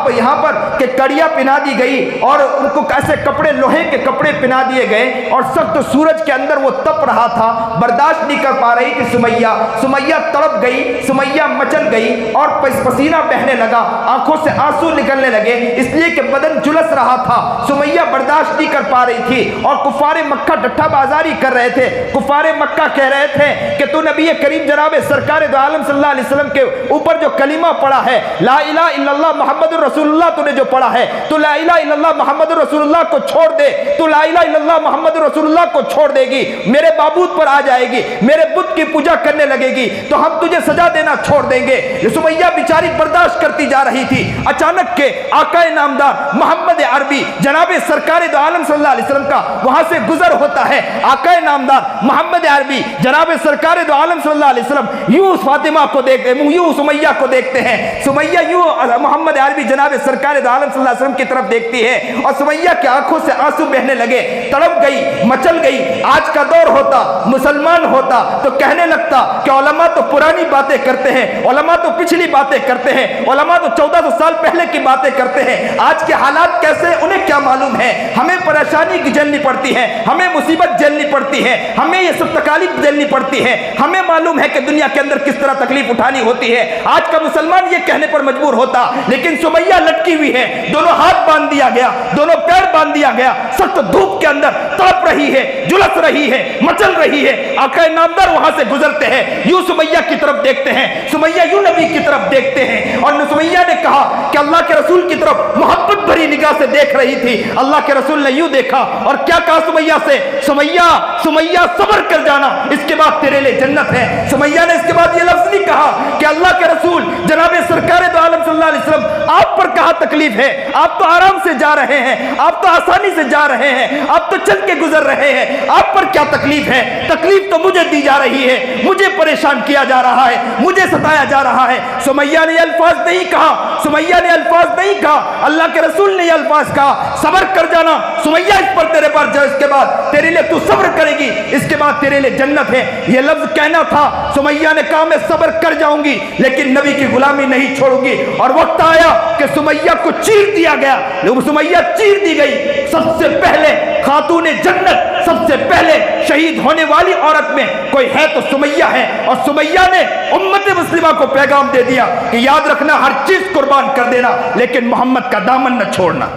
یہاں پر کہ کڑیاں پہنا دی گئی، اور ان کو ایسے کپڑے، لوہے کے کپڑے پہنا دیے گئے، اور سخت سورج کے اندر وہ تپ رہا تھا، برداشت نہیں کر پا رہی تھی سمیہ تڑپ گئی، سمیہ مچل گئی، اور پسینہ بہنے لگا، آنکھوں سے آنسو نکلنے لگے، اس لیے کہ بدن جلس رہا تھا، سمیہ برداشت نہیں کر پا رہی تھی، اور کفار مکہ ٹھٹا بازاری کر رہے تھے، کفار مکہ کہہ رہے تھے کہ تو نبی کریم جناب سرکار دو عالم صلی اللہ علیہ وسلم کے اوپر جو کلمہ پڑھا ہے، لا الہ الا اللہ محمد رسول اللہ، تو نے جو پڑھا ہے، تو لا الہ الا اللہ محمد رسول اللہ کو چھوڑ دے، تو لا الہ الا اللہ محمد رسول اللہ کو چھوڑ دے گی، میرے معبود پر آ جائے گی، میرے بت کی پوجا کرنے لگے گی، تو ہم تجھے سزا دینا چھوڑ دیں گے۔ یہ سمیہ بیچاری برداشت کرتی جا رہی تھی، اچانک کے آقا نامدار محمد عربی جناب سرکار دو عالم صلی اللہ علیہ وسلم کا وہاں سے گزر ہوتا ہے، آقا نامدار محمد عربی جناب سرکار دو عالم صلی اللہ علیہ وسلم یوں فاطمہ کو دیکھتے ہیں، یوں سمیہ کو دیکھتے ہیں، سمیہ یوں محمد عربی جناب سرکار دو عالم صلی اللہ علیہ وسلم کی طرف دیکھتی ہے، اور سمیہ کی آنکھوں سے آنسو بہنے لگے، تڑپ گئی، مچل گئی، آج کا دور ہوتا، مسلمان ہوتا تو کہنے لگتا کہ علماء تو پرانی باتیں کرتے ہیں، علماء تو پچھلی باتیں کرتے ہیں، علماء تو 1400 سال پہلے کی باتیں کرتے ہیں، آج کے حالات کیسے انہیں کیا معلوم ہے؟ ہمیں پریشانی کی جھیلنی پڑتی ہے، ہمیں مصیبت جھیلنی پڑتی ہے، ہمیں یہ سب تکالیف جھیلنی پڑتی ہے، ہمیں معلوم ہے کہ دنیا کے اندر کس طرح تکلیف اٹھانی ہوتی ہے۔ آج کا مسلمان یہ کہنے پر مجبور ہوتا، لیکن سمیہ لٹکی ہوئی ہے، دونوں ہاتھ باندھ دیا گیا، دونوں پیر باندھ دیا گیا، سخت دھوپ کے اندر تڑپ رہی ہے، جھلس رہی ہے، مچل رہی ہے۔ آقا نامدار وہاں سے گزرتے ہیں، یوں سمیہ کی طرف دیکھتے ہیں، سمیہ یوں نبی کی طرف دیکھتے ہیں، اور سمیہ نے کہا کہ اللہ کے رسول کی طرف محبت بھری نگاہ سے دیکھ رہی تھی۔ اللہ کے رسول نے یوں دیکھا اور کیا کہا سمیہ سے؟ سمیہ صبر کر جانا، اس کے بعد تیرے لیے جنت ہے۔ سمیہ نے اس کے بعد یہ لفظ نہیں کہا کہ اللہ کے رسول جناب سرکار دو عالم صلی اللہ علیہ وسلم آپ پر کہاں تکلیف ہے؟ آپ تو آرام سے جا رہے ہیں، آپ تو آسانی سے جا رہے ہیں، آپ تو چل کے گزر رہے ہیں، آپ پر کیا تکلیف ہے؟ تکلیف تو مجھے دی جا رہی ہے، مجھے پریشان کیا جا رہا ہے، مجھے ستایا جا رہا ہے۔ سمیہ نے یہ الفاظ نہیں کہا، سمیہ نے الفاظ نہیں کہا، اللہ کے رسول نے یہ الفاظ کہا، صبر کر جانا سمیہ، اس پر تیرے پر جو اس کے بعد تیرے لیے تو صبر کرے گی، اس کے بعد تیرے لیے جنت ہے۔ یہ لفظ کہنا تھا، سمیہ نے کہا میں صبر کر جاؤں گی لیکن نبی کی غلامی نہیں چھوڑوں گی۔ اور وقت آیا کہ سمیہ کو چیر دیا گیا، سمیہ چیر دی گئی۔ سب سے پہلے خاتون جنت، سب سے پہلے شہید ہونے والی عورت میں کوئی ہے تو سمیہ ہے، اور سمیہ نے امت مسلمہ کو پیغام دے دیا کہ یاد رکھنا ہر چیز قربان کر دینا لیکن محمد کا دامن نہ چھوڑنا۔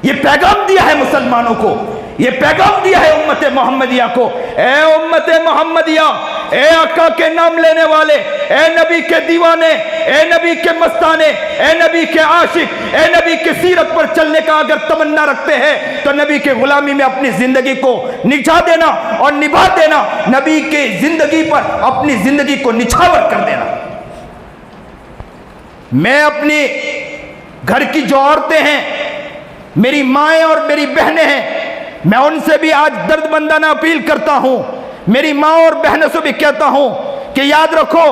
یہ پیغام دیا ہے مسلمانوں کو، یہ پیغام دیا ہے امت محمدیہ کو۔ اے امت محمدیہ، اے آقا کے نام لینے والے، اے نبی کے دیوانے، اے نبی کے مستانے، اے نبی کے عاشق، اے نبی کی سیرت پر چلنے کا اگر تمنا رکھتے ہیں تو نبی کے غلامی میں اپنی زندگی کو نچھا دینا اور نبھا دینا، نبی کی زندگی پر اپنی زندگی کو نچھاور کر دینا۔ میں اپنی گھر کی جو عورتیں ہیں، میری مائیں اور میری بہنیں ہیں، میں ان سے بھی آج درد مندانہ اپیل کرتا ہوں، میری ماں اور بہنوں سے بھی کہتا ہوں کہ یاد رکھو،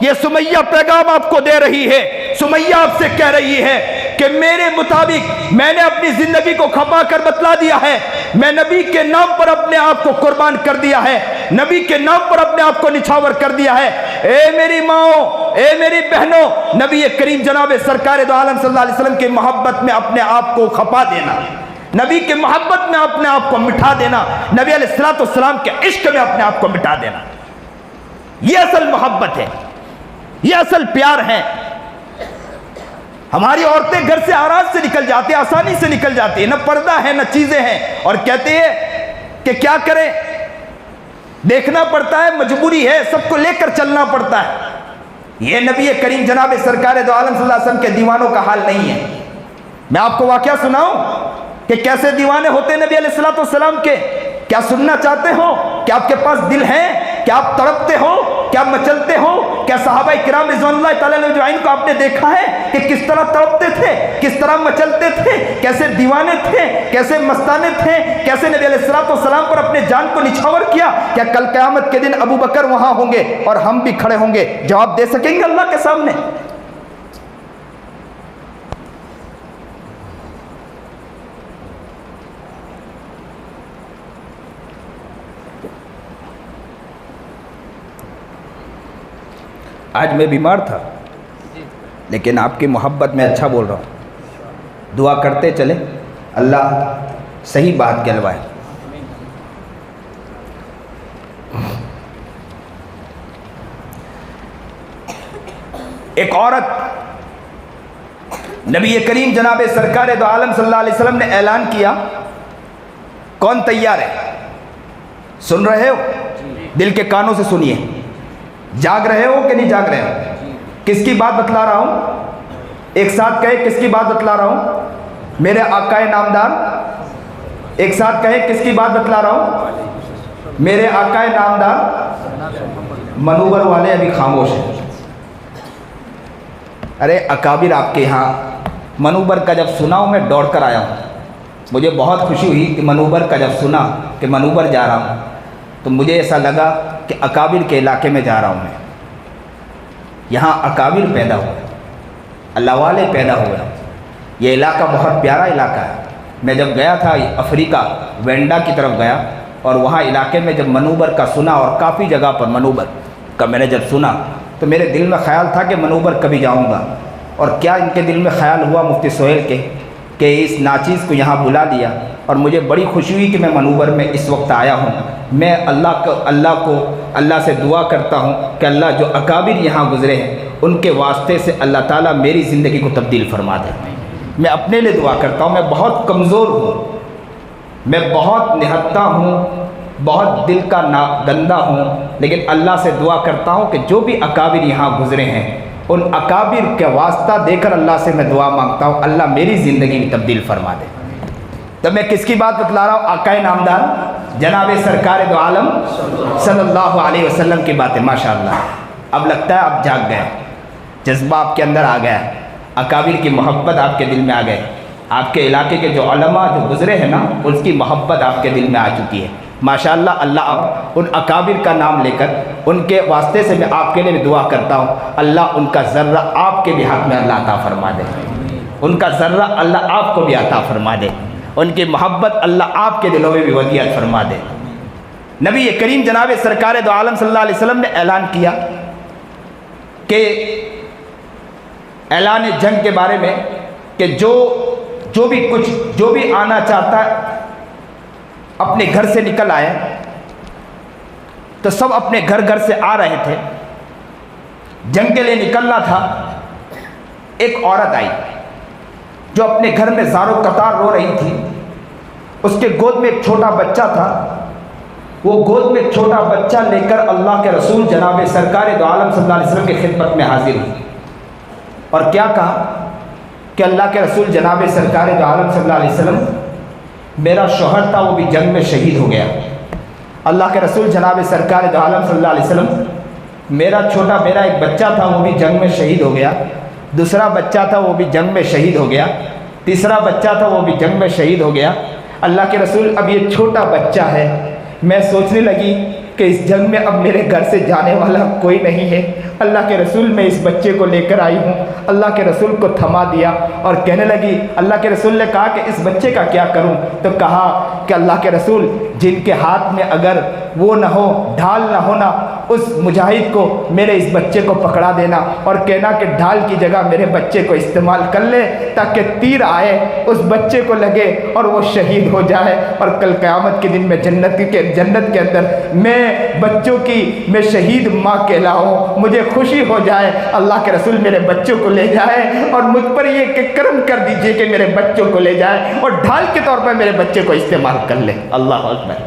یہ سمیہ پیغام آپ کو دے رہی ہے، سمیہ آپ سے کہہ رہی ہے کہ میرے مطابق میں نے اپنی زندگی کو کھپا کر بتلا دیا ہے، میں نبی کے نام پر اپنے آپ کو قربان کر دیا ہے، نبی کے نام پر اپنے آپ کو نچھاور کر دیا ہے۔ اے میری ماں، اے میری بہنوں، نبی کریم جناب سرکار دو عالم صلی اللہ علیہ وسلم کی محبت میں اپنے آپ کو کھپا دینا، نبی کے محبت میں اپنے آپ کو مٹھا دینا، نبی علیہ السلام کے عشق میں اپنے آپ کو مٹا دینا، یہ اصل محبت ہے، یہ اصل پیار ہے۔ ہماری عورتیں گھر سے آرام سے نکل جاتی ہیں، آسانی سے نکل جاتی ہیں، نہ پردہ ہے نہ چیزیں ہیں، اور کہتے ہیں کہ کیا کریں، دیکھنا پڑتا ہے، مجبوری ہے، سب کو لے کر چلنا پڑتا ہے۔ یہ نبی کریم جناب سرکار دو عالم صلی اللہ علیہ وسلم کے دیوانوں کا حال نہیں ہے۔ میں آپ کو واقعہ سناؤں کہ کیسے دیوانے ہوتے ہیں نبی علیہ السلام کے؟ کیا سننا چاہتے ہو؟ کیا آپ کے پاس دل ہے؟ کیا آپ تڑپتے ہو؟ کیا مچلتے ہو؟ کیا صحابہ کرام رضوان اللہ تعالیٰ علیہ اجمعین کو آپ نے دیکھا ہے کہ کس طرح تڑپتے تھے، کس طرح مچلتے تھے، کیسے دیوانے تھے، کیسے مستانے تھے، کیسے نبی علیہ السلام پر اپنے جان کو نچھاور کیا؟ کیا کل قیامت کے دن ابو بکر وہاں ہوں گے اور ہم بھی کھڑے ہوں گے، جواب دے سکیں گے اللہ کے سامنے؟ آج میں بیمار تھا لیکن آپ کی محبت میں اچھا بول رہا ہوں، دعا کرتے چلے اللہ صحیح بات کہلوائے۔ ایک عورت، نبی کریم جناب سرکار دو عالم صلی اللہ علیہ وسلم نے اعلان کیا، کون تیار ہے؟ سن رہے ہو؟ دل کے کانوں سے سنیے، جاگ رہے ہو کہ نہیں جاگ رہے ہو؟ کس کی بات بتلا رہا ہوں؟ ایک ساتھ کہے کس کی بات بتلا رہا ہوں؟ میرے آقا نامدار۔ ایک ساتھ کہے کس کی بات بتلا رہا ہوں؟ میرے آقا نامدار۔ منوبر والے ابھی خاموش ہیں۔ ارے اکابر آپ کے یہاں منوبر کا جب سنا ہوں میں دوڑ کر آیا ہوں، مجھے بہت خوشی ہوئی کہ منوبر کا جب سنا کہ منوبر جا رہا ہوں تو مجھے ایسا لگا کہ اکابر کے علاقے میں جا رہا ہوں، میں یہاں اکابر پیدا ہوئے، اللہ والے پیدا ہوئے، یہ علاقہ بہت پیارا علاقہ ہے، میں جب گیا تھا افریقہ وینڈا کی طرف گیا اور وہاں علاقے میں جب منوبر کا سنا اور کافی جگہ پر منوبر کا میں نے جب سنا تو میرے دل میں خیال تھا کہ منوبر کبھی جاؤں گا، اور کیا ان کے دل میں خیال ہوا مفتی سہیل کے کہ اس ناچیز کو یہاں بلا لیا، اور مجھے بڑی خوشی ہوئی کہ میں منوبر میں اس وقت آیا ہوں۔ میں اللہ سے دعا کرتا ہوں کہ اللہ جو اکابر یہاں گزرے ہیں ان کے واسطے سے اللہ تعالیٰ میری زندگی کو تبدیل فرما دے۔ میں اپنے لیے دعا کرتا ہوں، میں بہت کمزور ہوں، میں بہت نہتا ہوں، بہت دل کا گندہ ہوں، لیکن اللہ سے دعا کرتا ہوں کہ جو بھی اکابر یہاں گزرے ہیں ان اکابر کے واسطہ دے کر اللہ سے میں دعا مانگتا ہوں اللہ میری زندگی میں تبدیل فرما دے۔ تو میں کس کی بات بتلا رہا ہوں؟ آقا نامدار جناب سرکار دو عالم صلی اللہ علیہ وسلم کی باتیں۔ ماشاءاللہ اب لگتا ہے آپ جاگ گئے، جذبہ آپ کے اندر آ گیا، اکابر کی محبت آپ کے دل میں آ گئے، آپ کے علاقے کے جو علماء جو گزرے ہیں نا اس کی محبت آپ کے دل میں آ چکی ہے۔ ماشاءاللہ اللہ ان اکابر کا نام لے کر ان کے واسطے سے میں آپ کے لیے بھی دعا کرتا ہوں اللہ ان کا ذرہ آپ کے بھی حق میں اللہ عطا فرما دے، ان کا ذرہ اللہ آپ کو بھی عطا فرما دے، ان کی محبت اللہ آپ کے دلوں میں بھی ودیعت فرما دے۔ نبی کریم جناب سرکار دو عالم صلی اللہ علیہ وسلم نے اعلان کیا کہ اعلان جنگ کے بارے میں کہ جو بھی آنا چاہتا ہے اپنے گھر سے نکل آئے۔ تو سب اپنے گھر سے آ رہے تھے، جنگ کے لیے نکلنا تھا۔ ایک عورت آئی جو اپنے گھر میں زارو قطار رو رہی تھی، اس کے گود میں ایک چھوٹا بچہ تھا، وہ گود میں ایک چھوٹا بچہ لے کر اللہ کے رسول جناب سرکار دو عالم صلی اللہ علیہ وسلم کی خدمت میں حاضر ہوئی اور کیا کہا کہ اللہ کے رسول جناب سرکار دو عالم صلی اللہ علیہ وسلم میرا شوہر تھا وہ بھی جنگ میں شہید ہو گیا۔ اللہ کے رسول جناب سرکار دو عالم صلی اللہ علیہ وسلم میرا ایک بچہ تھا وہ بھی جنگ میں شہید ہو گیا، دوسرا بچہ تھا وہ بھی جنگ میں شہید ہو گیا، تیسرا بچہ تھا وہ بھی جنگ میں شہید ہو گیا۔ اللہ کے رسول اب یہ چھوٹا بچہ ہے، میں سوچنے لگی کہ اس جنگ میں اب میرے گھر سے جانے والا کوئی نہیں ہے۔ اللہ کے رسول میں اس بچے کو لے کر آئی ہوں۔ اللہ کے رسول کو تھما دیا اور کہنے لگی، اللہ کے رسول نے کہا کہ اس بچے کا کیا کروں؟ تو کہا کہ اللہ کے رسول جن کے ہاتھ میں اگر وہ نہ ہو، ڈھال نہ ہونا، اس مجاہد کو میرے اس بچے کو پکڑا دینا اور کہنا کہ ڈھال کی جگہ میرے بچے کو استعمال کر لے تاکہ تیر آئے اس بچے کو لگے اور وہ شہید ہو جائے، اور کل قیامت کے دن میں جنت کے اندر میں شہید ماں کہلاؤں، مجھے خوشی ہو جائے۔ اللہ کے رسول میرے بچوں کو لے جائے اور مجھ پر یہ کہ کرم کر دیجئے کہ میرے بچوں کو لے جائے اور ڈھال کے طور پر میرے بچے کو استعمال کر لے۔ اللہ اکبر!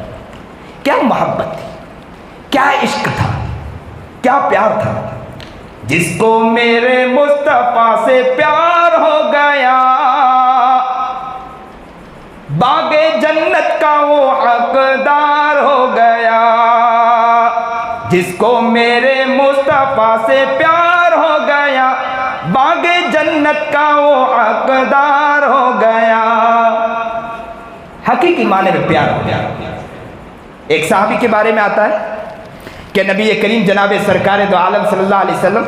کیا محبت تھی، کیا عشق تھا، کیا پیار تھا۔ جس کو میرے مصطفیٰ سے پیار ہو گیا، باغ جنت کا وہ حقدار ہو گیا۔ جس کو میرے مصطفیٰ سے پیار ہو گیا، باغ جنت کا وہ حقدار ہو گیا۔ حقیقی معنی میں پیار ہو گیا۔ ایک صحابی کے بارے میں آتا ہے کہ نبی کریم جناب سرکار دو عالم صلی اللہ علیہ وسلم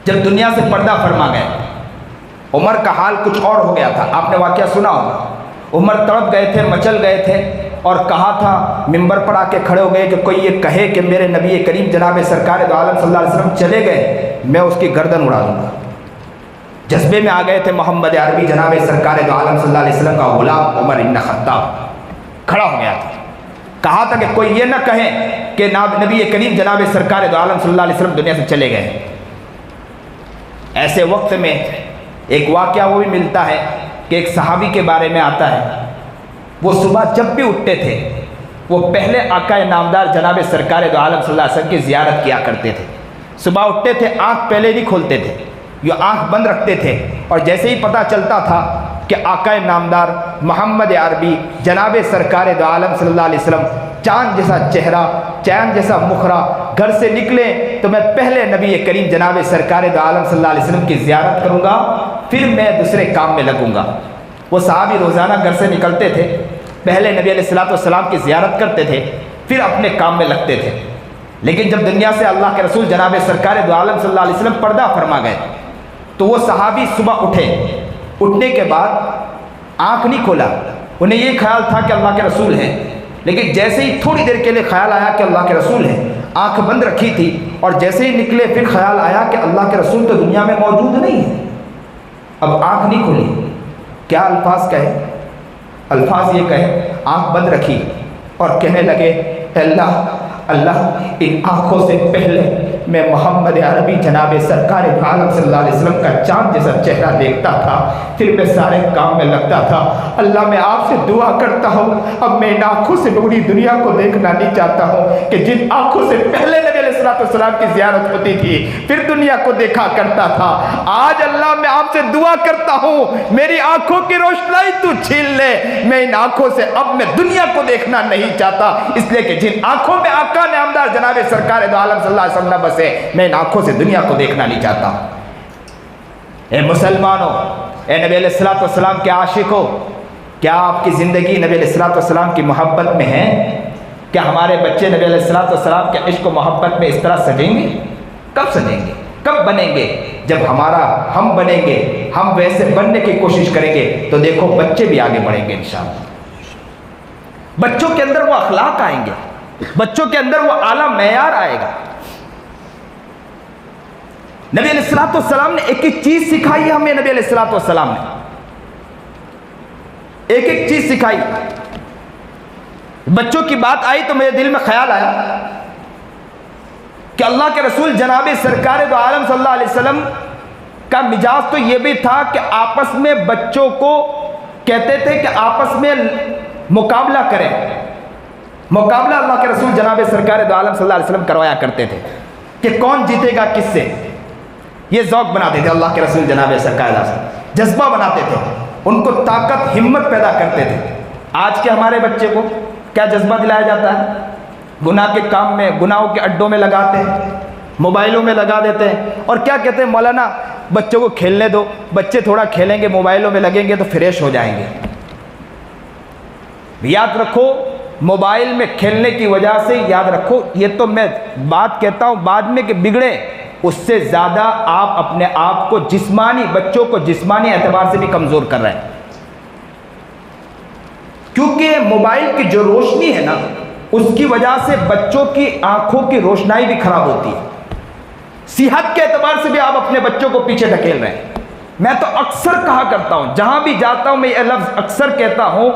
جب دنیا سے پردہ فرما گئے، عمر کا حال کچھ اور ہو گیا تھا۔ آپ نے واقعہ سنا ہوگا، عمر تڑپ گئے تھے، مچل گئے تھے اور کہا تھا، منبر پر آ کے کھڑے ہو گئے کہ کوئی یہ کہے کہ میرے نبی کریم جناب سرکار دو عالم صلی اللہ علیہ وسلم چلے گئے، میں اس کی گردن اڑا دوں گا۔ جذبے میں آ گئے تھے محمد عربی جناب سرکار دو عالم صلی اللہ علیہ وسلم کا غلام عمر بن خطاب کھڑا ہو گیا تھا، کہا تھا کہ کوئی یہ نہ کہے کہ نبی کریم جناب سرکار دو عالم صلی اللہ علیہ وسلم دنیا سے چلے گئے۔ ایسے وقت میں ایک واقعہ وہ بھی ملتا ہے کہ ایک صحابی کے بارے میں آتا ہے، وہ صبح جب بھی اٹھتے تھے وہ پہلے آقا نامدار جناب سرکار دو عالم صلی اللہ علیہ وسلم کی زیارت کیا کرتے تھے۔ صبح اٹھتے تھے، آنکھ پہلے نہیں کھولتے تھے، یہ آنکھ بند رکھتے تھے، اور جیسے ہی پتہ چلتا تھا کہ آقا نامدار محمد عربی جناب سرکار دو عالم صلی اللہ علیہ وسلم چاند جیسا چہرہ، چاند جیسا مخرہ گھر سے نکلے، تو میں پہلے نبی کریم جناب سرکار دو عالم صلی اللہ علیہ وسلم کی زیارت کروں گا، پھر میں دوسرے کام میں لگوں گا۔ وہ صحابی روزانہ گھر سے نکلتے تھے، پہلے نبی علیہ السلام کی زیارت کرتے تھے، پھر اپنے کام میں لگتے تھے۔ لیکن جب دنیا سے اللہ کے رسول جناب سرکار دو عالم صلی اللہ علیہ وسلم پردہ فرما گئے تو وہ صحابی صبح اٹھے، اٹھنے کے بعد آنکھ نہیں کھولا. انہیں یہ خیال تھا کہ اللہ کے رسول ہیں، لیکن جیسے ہی تھوڑی دیر کے لیے خیال آیا کہ اللہ کے رسول ہیں، آنکھ بند رکھی تھی، اور جیسے ہی نکلے پھر خیال آیا کہ اللہ کے رسول تو دنیا میں موجود نہیں ہے. اب آنکھ نہیں کھولی. کیا الفاظ کہے؟ الفاظ یہ کہے، آنکھ بند رکھی اور کہنے لگے، اے اللہ ان آنکھوں سے پہلے میں محمد عربی جناب سرکار عالم صلی اللہ علیہ وسلم کا چاند جیسا چہرہ دیکھتا تھا، پھر میں سارے کام میں لگتا تھا. اللہ میں آپ سے دعا کرتا ہوں، اب میں ان آنکھوں سے پوری دنیا کو دیکھنا نہیں چاہتا ہوں کہ جن آنکھوں سے پہلے نبی علیہ السلام کی زیارت ہوتی تھی پھر دنیا کو دیکھا کرتا تھا. آج اللہ میں آپ سے دعا کرتا ہوں میری آنکھوں کی روشنائی تو چھین لے. میں ان آنکھوں سے اب میں دنیا کو دیکھنا نہیں چاہتا، اس لیے کہ جن آنکھوں میں آقا نامدار جناب سرکار دو عالم صلی اللہ علیہ وسلم بسے، میں ان آنکھوں سے دنیا کو دیکھنا نہیں چاہتا. اے مسلمانوں، اے نبی علیہ السلام کے عاشقوں، کیا آپ کی زندگی نبی علیہ السلام کی محبت میں ہے؟ کیا ہمارے بچے نبی علیہ السلام کے عشق و محبت میں اس طرح سجیں گے؟ کب سجیں گے؟ کب بنیں گے؟ جب ہم بنیں گے، ہم ویسے بننے کی کوشش کریں گے تو دیکھو بچے بھی آگے بڑھیں گے انشاءاللہ. بچوں کے اندر وہ اخلاق آئیں گے، بچوں کے اندر وہ اعلیٰ معیار آئے گا. نبی علیہ السلام نے ایک ایک چیز سکھائی ہے ہمیں. نبی علیہ السلام نے ایک ایک چیز سکھائی. بچوں کی بات آئی تو میرے دل میں خیال آیا کہ اللہ کے رسول جناب سرکار دو عالم صلی اللہ علیہ وسلم کا مزاج تو یہ بھی تھا کہ آپس میں بچوں کو کہتے تھے کہ آپس میں مقابلہ کریں. مقابلہ اللہ کے رسول جناب سرکار دو عالم صلی اللہ علیہ وسلم کروایا کرتے تھے کہ کون جیتے گا کس سے. یہ ذوق بناتے تھے اللہ کے رسول جناب سرکار دو عالم، جذبہ بناتے تھے، ان کو طاقت ہمت پیدا کرتے تھے. آج کے ہمارے بچے کو کیا جذبہ دلایا جاتا ہے؟ گناہ کے کام میں، گناہوں کے اڈوں میں لگاتے ہیں، موبائلوں میں لگا دیتے ہیں، اور کیا کہتے ہیں، مولانا بچوں کو کھیلنے دو، بچے تھوڑا کھیلیں گے، موبائلوں میں لگیں گے تو فریش ہو جائیں گے. یاد رکھو، موبائل میں کھیلنے کی وجہ سے یاد رکھو، یہ تو میں بات کہتا ہوں بعد میں کہ بگڑے، اس سے زیادہ آپ اپنے آپ کو جسمانی، بچوں کو جسمانی اعتبار سے بھی کمزور کر رہے ہیں. کیونکہ موبائل کی جو روشنی ہے نا، اس کی وجہ سے بچوں کی آنکھوں کی روشنائی بھی خراب ہوتی ہے. صحت کے اعتبار سے بھی آپ اپنے بچوں کو پیچھے ڈھکیل رہے ہیں. میں تو اکثر کہا کرتا ہوں، جہاں بھی جاتا ہوں میں یہ لفظ اکثر کہتا ہوں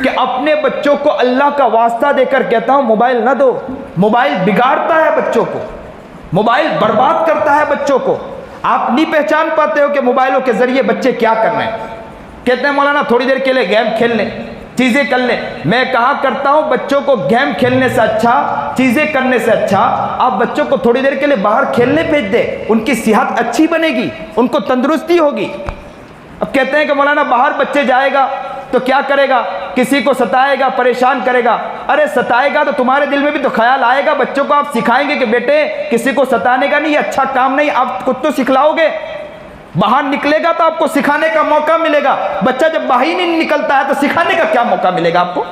کہ اپنے بچوں کو اللہ کا واسطہ دے کر کہتا ہوں موبائل نہ دو. موبائل بگاڑتا ہے بچوں کو، موبائل برباد کرتا ہے بچوں کو. آپ نہیں پہچان پاتے ہو کہ موبائلوں کے ذریعے بچے کیا کر رہے ہیں. کہتے ہیں مولانا تھوڑی دیر کے لیے گیم کھیل لیں، چیزیں کر لیں. میں کہا کرتا ہوں بچوں کو گیم کھیلنے سے اچھا، چیزیں کرنے سے اچھا آپ بچوں کو تھوڑی دیر کے لیے باہر کھیلنے بھیج دیں. ان کی صحت اچھی بنے گی، ان کو تندرستی ہوگی. اب کہتے ہیں کہ مولانا باہر بچے جائے گا تو کیا کرے گا، کسی کو ستائے گا، پریشان کرے گا. ارے ستائے گا تو تمہارے دل میں بھی تو خیال آئے گا. بچوں کو آپ سکھائیں گے کہ بیٹے کسی کو ستانے کا نہیں، یہ اچھا کام نہیں، آپ خود تو سکھلاؤ گے. باہر نکلے گا تو آپ کو سکھانے کا موقع ملے گا. بچہ جب باہر ہی نہیں نکلتا ہے تو سکھانے کا کیا موقع ملے گا آپ کو.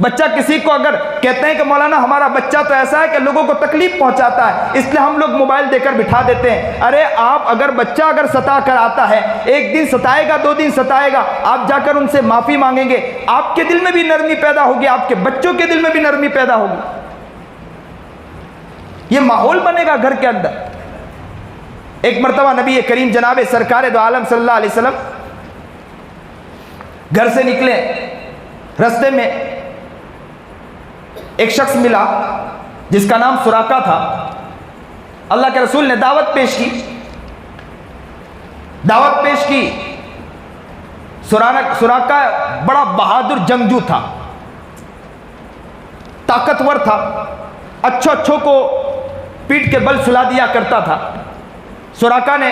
بچہ کسی کو اگر کہتے ہیں کہ مولانا ہمارا بچہ تو ایسا ہے کہ لوگوں کو تکلیف پہنچاتا ہے اس لیے ہم لوگ موبائل دے کر بٹھا دیتے ہیں. ارے آپ اگر بچہ اگر ستا کر آتا ہے، ایک دن ستائے گا، 2 دن ستائے گا، آپ جا کر ان سے معافی مانگیں گے، آپ کے دل میں بھی نرمی پیدا ہوگی، آپ کے بچوں کے دل میں بھی نرمی پیدا ہوگی. یہ ماحول بنے گا گھر کے اندر. ایک مرتبہ نبی کریم جناب سرکار دو عالم صلی اللہ علیہ وسلم گھر سے نکلے، رستے میں ایک شخص ملا جس کا نام سراقہ تھا. اللہ کے رسول نے دعوت پیش کی. سراقہ بڑا بہادر جنگجو تھا، طاقتور تھا، اچھوں کو پیٹ کے بل سلا دیا کرتا تھا. سراقہ نے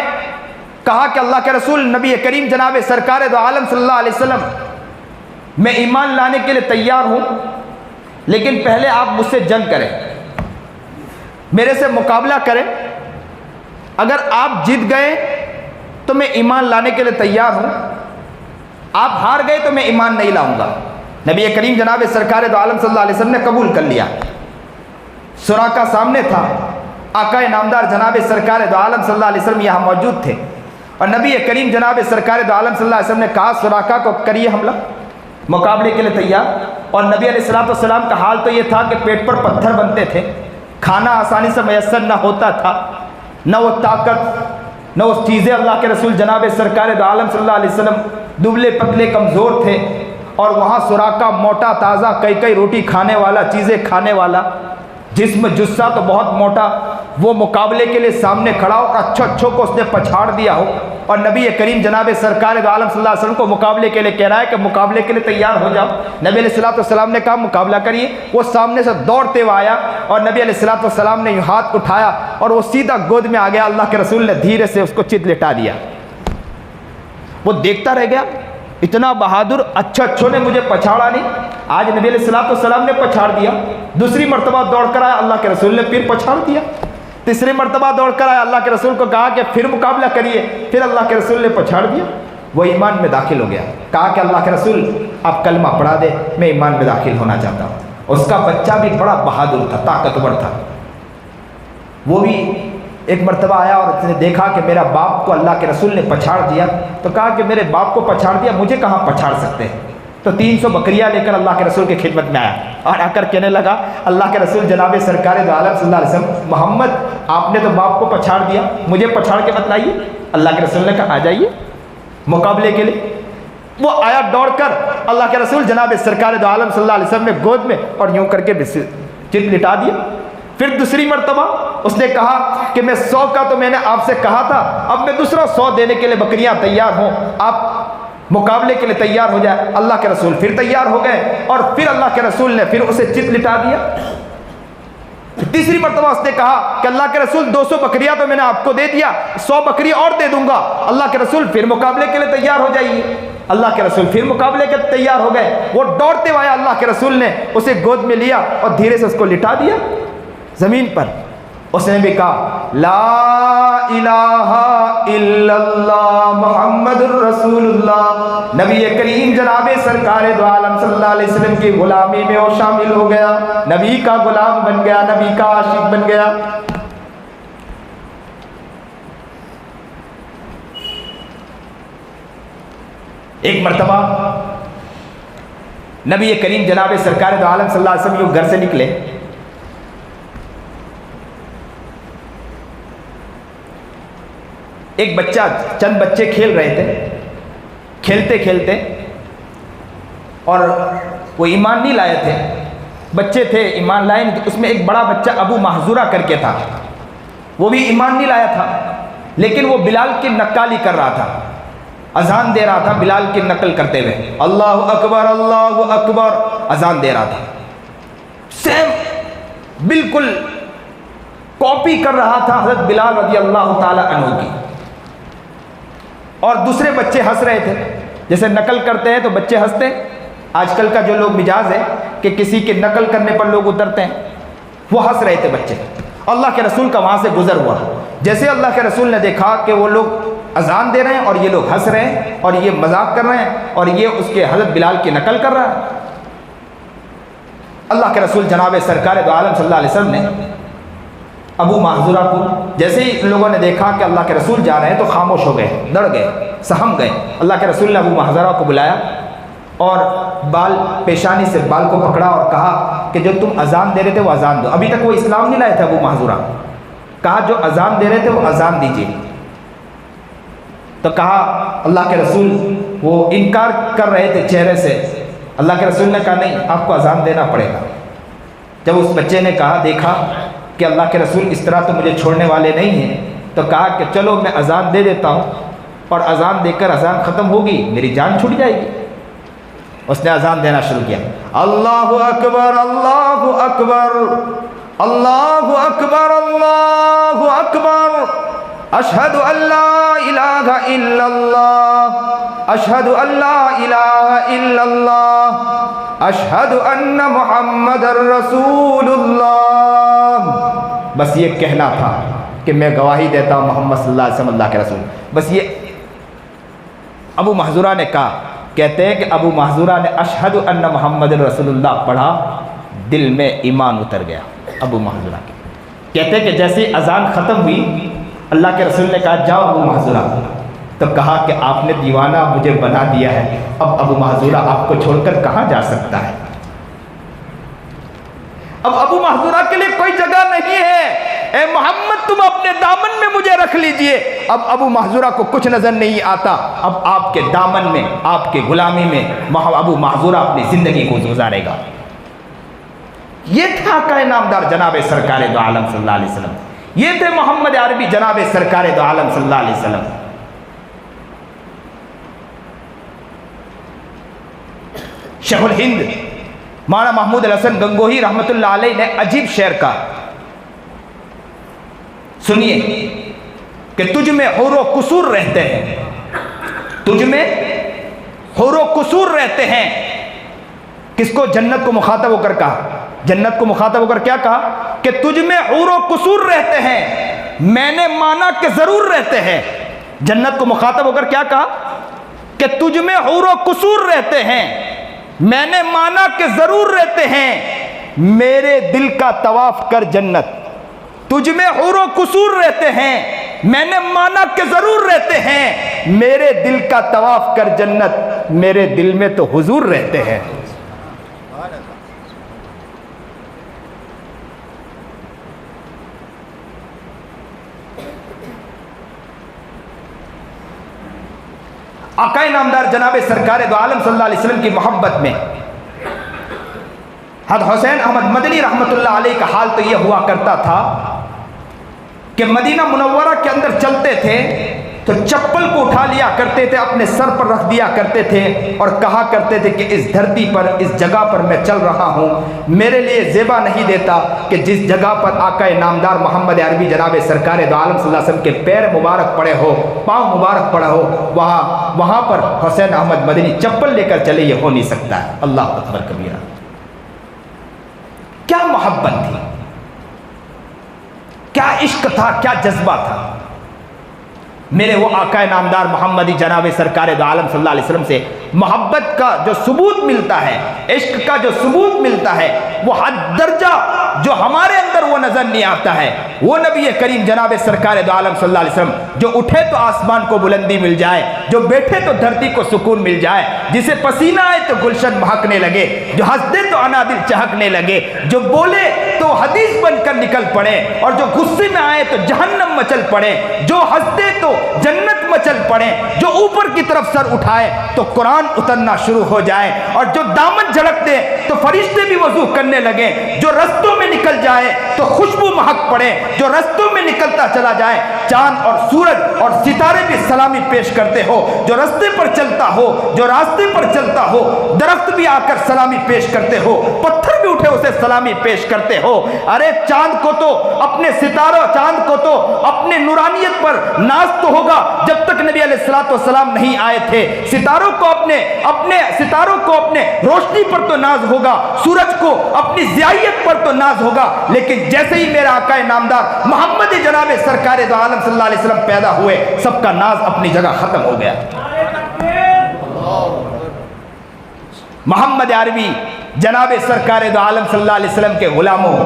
کہا کہ اللہ کے رسول نبی کریم جناب سرکار دو عالم صلی اللہ علیہ وسلم، میں ایمان لانے کے لیے تیار ہوں، لیکن پہلے آپ مجھ سے جنگ کریں، میرے سے مقابلہ کریں. اگر آپ جیت گئے تو میں ایمان لانے کے لیے تیار ہوں، آپ ہار گئے تو میں ایمان نہیں لاؤں گا. نبی کریم جناب سرکار دو عالم صلی اللہ علیہ وسلم نے قبول کر لیا. سراقہ سامنے تھا، آقا نامدار جناب سرکار دو عالم صلی اللہ علیہ وسلم یہاں موجود تھے، اور نبی کریم جناب سرکار دو عالم صلی اللہ علیہ وسلم نے کہا سراقہ کو کریے حملہ، مقابلے کے لیے تیار۔ اور نبی علیہ السلام کا حال تو یہ تھا کہ پیٹ پر پتھر بنتے تھے، کھانا آسانی سے میسر نہ ہوتا تھا، نہ وہ طاقت نہ وہ چیزیں۔ اللہ کے رسول جناب سرکار دو عالم صلی اللہ علیہ وسلم دبلے پتلے کمزور تھے، اور وہاں سراقہ موٹا تازہ کئی روٹی کھانے والا، چیزیں کھانے والا، جسم جسہ تو بہت موٹا، وہ مقابلے کے لیے سامنے کھڑا ہو اور اچھوں کو اس نے پچھاڑ دیا ہو، اور نبی کریم جناب سرکار دو عالم صلی اللہ علیہ وسلم کو مقابلے کے لیے کہہ رہا ہے کہ مقابلے کے لیے تیار ہو جاؤ۔ نبی علیہ السلام نے کہا مقابلہ کریے۔ وہ سامنے سے دوڑتے ہوئے آیا اور نبی علیہ السلام نے ہاتھ اٹھایا اور وہ سیدھا گود میں آ گیا۔ اللہ کے رسول نے دھیرے سے اس کو چت لٹا دیا۔ وہ دیکھتا رہ گیا، اتنا بہادر، اچھوں نے مجھے پچھاڑا نہیں، آج نبی علیہ السلام نے پچھاڑ دیا۔ دوسری مرتبہ دوڑ کر آیا، اللہ کے رسول نے پھر پچھاڑ دیا۔ تیسری مرتبہ دوڑ کر آیا، اللہ کے رسول کو کہا کہ پھر مقابلہ کریے، پھر اللہ کے رسول نے پچھاڑ دیا۔ وہ ایمان میں داخل ہو گیا، کہا کہ اللہ کے رسول آپ کلمہ پڑھا دے، میں ایمان میں داخل ہونا چاہتا ہوں۔ اس کا بچہ بھی بڑا بہادر تھا، طاقتور تھا، وہ بھی ایک مرتبہ آیا اور اس نے دیکھا کہ میرا باپ کو اللہ کے رسول نے پچھاڑ دیا، تو کہا کہ میرے باپ کو پچھاڑ دیا، مجھے کہاں پچھاڑ سکتے ہیں؟ تو 300 بکریاں لے کر اللہ کے رسول کی خدمت میں آیا اور آ کر کہنے لگا اللہ کے رسول جناب سرکار دو عالم صلی اللہ علیہ وسلم، محمد آپ نے تو باپ کو پچھاڑ دیا، مجھے پچھاڑ کے بتلائیے۔ اللہ کے رسول نے کہا آ جائیے مقابلے کے لیے۔ وہ آیا دوڑ کر، اللہ کے رسول جناب سرکار دو عالم صلی اللہ علیہ وسلم نے گود میں اور یوں کر کے چت لٹا دیا۔ پھر دوسری مرتبہ اس نے کہا کہ میں 100 کا تو میں نے آپ سے کہا تھا، اب میں دوسرا 100 دینے کے لیے بکریاں تیار ہوں، آپ مقابلے کے لیے تیار ہو جائے۔ اللہ کے رسول پھر تیار ہو گئے اور پھر اللہ کے رسول نے پھر اسے چت لٹا دیا۔ تیسری مرتبہ اس نے کہا کہ اللہ کے رسول 200 بکریاں تو میں نے آپ کو دے دیا، 100 بکری اور دے دوں گا۔ اللہ کے رسول پھر مقابلے کے لیے تیار ہو جائیے۔ اللہ کے رسول پھر مقابلے کے تیار ہو گئے۔ وہ دوڑتے ہوئے اللہ کے رسول نے اسے گود میں لیا اور دھیرے سے اس کو لٹا دیا زمین پر۔ اس نے بھی کہا لا الہ الا اللہ محمد الرسول اللہ۔ نبی کریم جناب سرکار دو عالم صلی اللہ علیہ وسلم کی غلامی میں وہ شامل ہو گیا، نبی کا غلام بن گیا، نبی کا عاشق بن گیا۔ ایک مرتبہ نبی کریم جناب سرکار دو عالم صلی اللہ علیہ وسلم گھر سے نکلے، ایک بچہ، چند بچے کھیل رہے تھے، کھیلتے کھیلتے، اور وہ ایمان نہیں لائے تھے، بچے تھے ایمان لائے نہیں۔ اس میں ایک بڑا بچہ ابو محذورہ کر کے تھا، وہ بھی ایمان نہیں لایا تھا، لیکن وہ بلال کی نقالی کر رہا تھا، اذان دے رہا تھا بلال کی نقل کرتے ہوئے، اللہ اکبر اللہ اکبر اذان دے رہا تھا، سیم بالکل کاپی کر رہا تھا حضرت بلال رضی اللہ تعالی عنہ کی۔ اور دوسرے بچے ہنس رہے تھے، جیسے نقل کرتے ہیں تو بچے ہنستے ہیں، آج کل کا جو لوگ مزاج ہے کہ کسی کی نقل کرنے پر لوگ اترتے ہیں، وہ ہنس رہے تھے بچے۔ اللہ کے رسول کا وہاں سے گزر ہوا، جیسے اللہ کے رسول نے دیکھا کہ وہ لوگ اذان دے رہے ہیں اور یہ لوگ ہنس رہے ہیں اور یہ مذاق کر رہے ہیں اور یہ اس کے حضرت بلال کی نقل کر رہا ہے، اللہ کے رسول جناب سرکار دو عالم صلی اللہ علیہ وسلم نے ابو محذورہ کو، جیسے ہی ان لوگوں نے دیکھا کہ اللہ کے رسول جا رہے ہیں تو خاموش ہو گئے، ڈر گئے، سہم گئے۔ اللہ کے رسول نے ابو محذورہ کو بلایا اور بال، پیشانی سے بال کو پکڑا اور کہا کہ جو تم اذان دے رہے تھے وہ اذان دو۔ ابھی تک وہ اسلام نہیں لائے تھے ابو محذورہ، کہا جو اذان دے رہے تھے وہ اذان دیجیے۔ تو کہا اللہ کے رسول، وہ انکار کر رہے تھے چہرے سے، اللہ کے رسول نے کہا نہیں آپ کو اذان دینا پڑے گا۔ جب اس بچے نے کہا، دیکھا کہ اللہ کے رسول اس طرح تو مجھے چھوڑنے والے نہیں ہیں، تو کہا کہ چلو میں اذان دے دیتا ہوں، اور اذان دے کر اذان ختم ہوگی میری جان چھوٹ جائے گی۔ اس نے اذان دینا شروع کیا، اللہ اکبر اللہ اکبر اللہ اکبر اللہ اکبر، اشہد ان لا الہ الا اللہ اشہد ان لا الہ الا اللہ اشہد ان محمد رسول اللہ۔ بس یہ کہنا تھا کہ میں گواہی دیتا ہوں محمد صلی اللہ علیہ وسلم اللہ کے رسول، بس یہ ابو محذورہ نے کہا۔ کہتے ہیں کہ ابو محذورہ نے اشہد ان محمد رسول اللہ پڑھا، دل میں ایمان اتر گیا ابو محذورہ کے۔ کہتے ہیں کہ جیسے اذان ختم ہوئی اللہ کے رسول نے کہا جاؤ ابو محذورہ، تو تو کہا کہ آپ نے دیوانہ مجھے بنا دیا ہے، اب ابو محذورہ آپ کو چھوڑ کر کہاں جا سکتا ہے؟ اب ابو محذورہ کے لیے کوئی جگہ نہیں ہے، اے محمد تم اپنے دامن میں مجھے رکھ لیجئے۔ اب ابو محذورہ کو کچھ نظر نہیں آتا، اب آپ کے دامن میں، آپ کے غلامی میں ابو محذورہ اپنی زندگی کو گزارے گا۔ یہ تھا آقا نامدار جناب سرکار دو عالم صلی اللہ علیہ وسلم، یہ تھے محمد عربی جناب سرکار دو عالم صلی اللہ علیہ وسلم۔ شیخ الہند مولانا محمود الحسن گنگوہی رحمت اللہ علیہ نے عجیب شعر کا، سنیے کہ تجھ میں حور و قصور رہتے ہیں، تجھ میں حور و قصور رہتے ہیں۔ کس کو؟ جنت کو مخاطب ہو کر کہا، جنت کو مخاطب ہو کر کیا کہا کہ تجھ میں حور و قصور رہتے ہیں، میں نے مانا کہ ضرور رہتے ہیں۔ جنت کو مخاطب ہو کر کیا کہا کہ تجھ میں حور و قصور رہتے ہیں، میں نے مانا کہ ضرور رہتے ہیں، میرے دل کا طواف کر جنت۔ تجھ میں حور و قصور رہتے ہیں، میں نے مانا کہ ضرور رہتے ہیں، میرے دل کا طواف کر جنت، میرے دل میں تو حضور رہتے ہیں۔ آقا نامدار جناب سرکار دو عالم صلی اللہ علیہ وسلم کی محبت میں حضرت حسین احمد مدنی رحمت اللہ علیہ کا حال تو یہ ہوا کرتا تھا کہ مدینہ منورہ کے اندر چلتے تھے تو چپل کو اٹھا لیا کرتے تھے، اپنے سر پر رکھ دیا کرتے تھے اور کہا کرتے تھے کہ اس دھرتی پر، اس جگہ پر میں چل رہا ہوں، میرے لیے زیبا نہیں دیتا کہ جس جگہ پر آقا نامدار محمد عربی جناب سرکار دو عالم صلی اللہ علیہ وسلم کے پیر مبارک پڑے ہو، پاؤں مبارک پڑا ہو، وہاں پر حسین احمد مدنی چپل لے کر چلے، یہ ہو نہیں سکتا ہے۔ اللہ اکبر کبیرہ، کیا محبت تھی، کیا عشق تھا، کیا جذبہ تھا۔ میرے وہ آقا نامدار محمدی جناب سرکار دو عالم صلی اللہ علیہ وسلم سے محبت کا جو ثبوت ملتا ہے، عشق کا جو ثبوت ملتا ہے، وہ حد درجہ جو ہمارے اندر وہ نظر نہیں آتا ہے۔ وہ نبی کریم جناب سرکار دو عالم صلی اللہ علیہ وسلم جو اٹھے تو آسمان کو بلندی مل جائے، جو بیٹھے تو دھرتی کو سکون مل جائے، جسے پسینہ آئے تو گلشن مہکنے لگے، جو ہنس دے تو انادل چہکنے لگے، جو بولے تو حدیث بن کر نکل پڑے، اور جو غصے میں آئے تو جہنم مچل پڑے، جو ہنس دے تو جنت مچل پڑے، جو اوپر کی طرف سر اٹھائے تو قرآن اترنا شروع ہو جائے، اور جو دامن جھڑک دے تو فرشتے بھی وضو کرنے لگے، جو رستوں میں نکل جائے تو خوشبو مہک پڑے، جو رستوں میں نکلتا چلا جائے چاند اور سورج اور ستارے بھی سلامی پیش کرتے ہو، جو رستے پر چلتا ہو، جو راستے پر چلتا ہو، درخت بھی آ کر سلامی پیش کرتے ہو، پتھر بھی اٹھے اسے سلامی پیش کرتے ہو۔ ارے چاند کو تو اپنے ستاروں، چاند کو تو اپنے نورانیت پر ناز تو ہوگا جب تک نبی علیہ الصلوۃ والسلام نہیں آئے تھے، ستاروں کو اپنے روشنی پر تو ناز ہوگا، سورج کو اپنی ضیائیت پر تو ناز ہوگا، لیکن جیسے ہی میرا آقا نامدار محمد جناب سرکار دو عالم صلی اللہ علیہ وسلم پیدا ہوئے، سب کا ناز اپنی جگہ ختم ہو گیا۔ محمد عربی جناب سرکار دو عالم صلی اللہ علیہ وسلم کے غلاموں،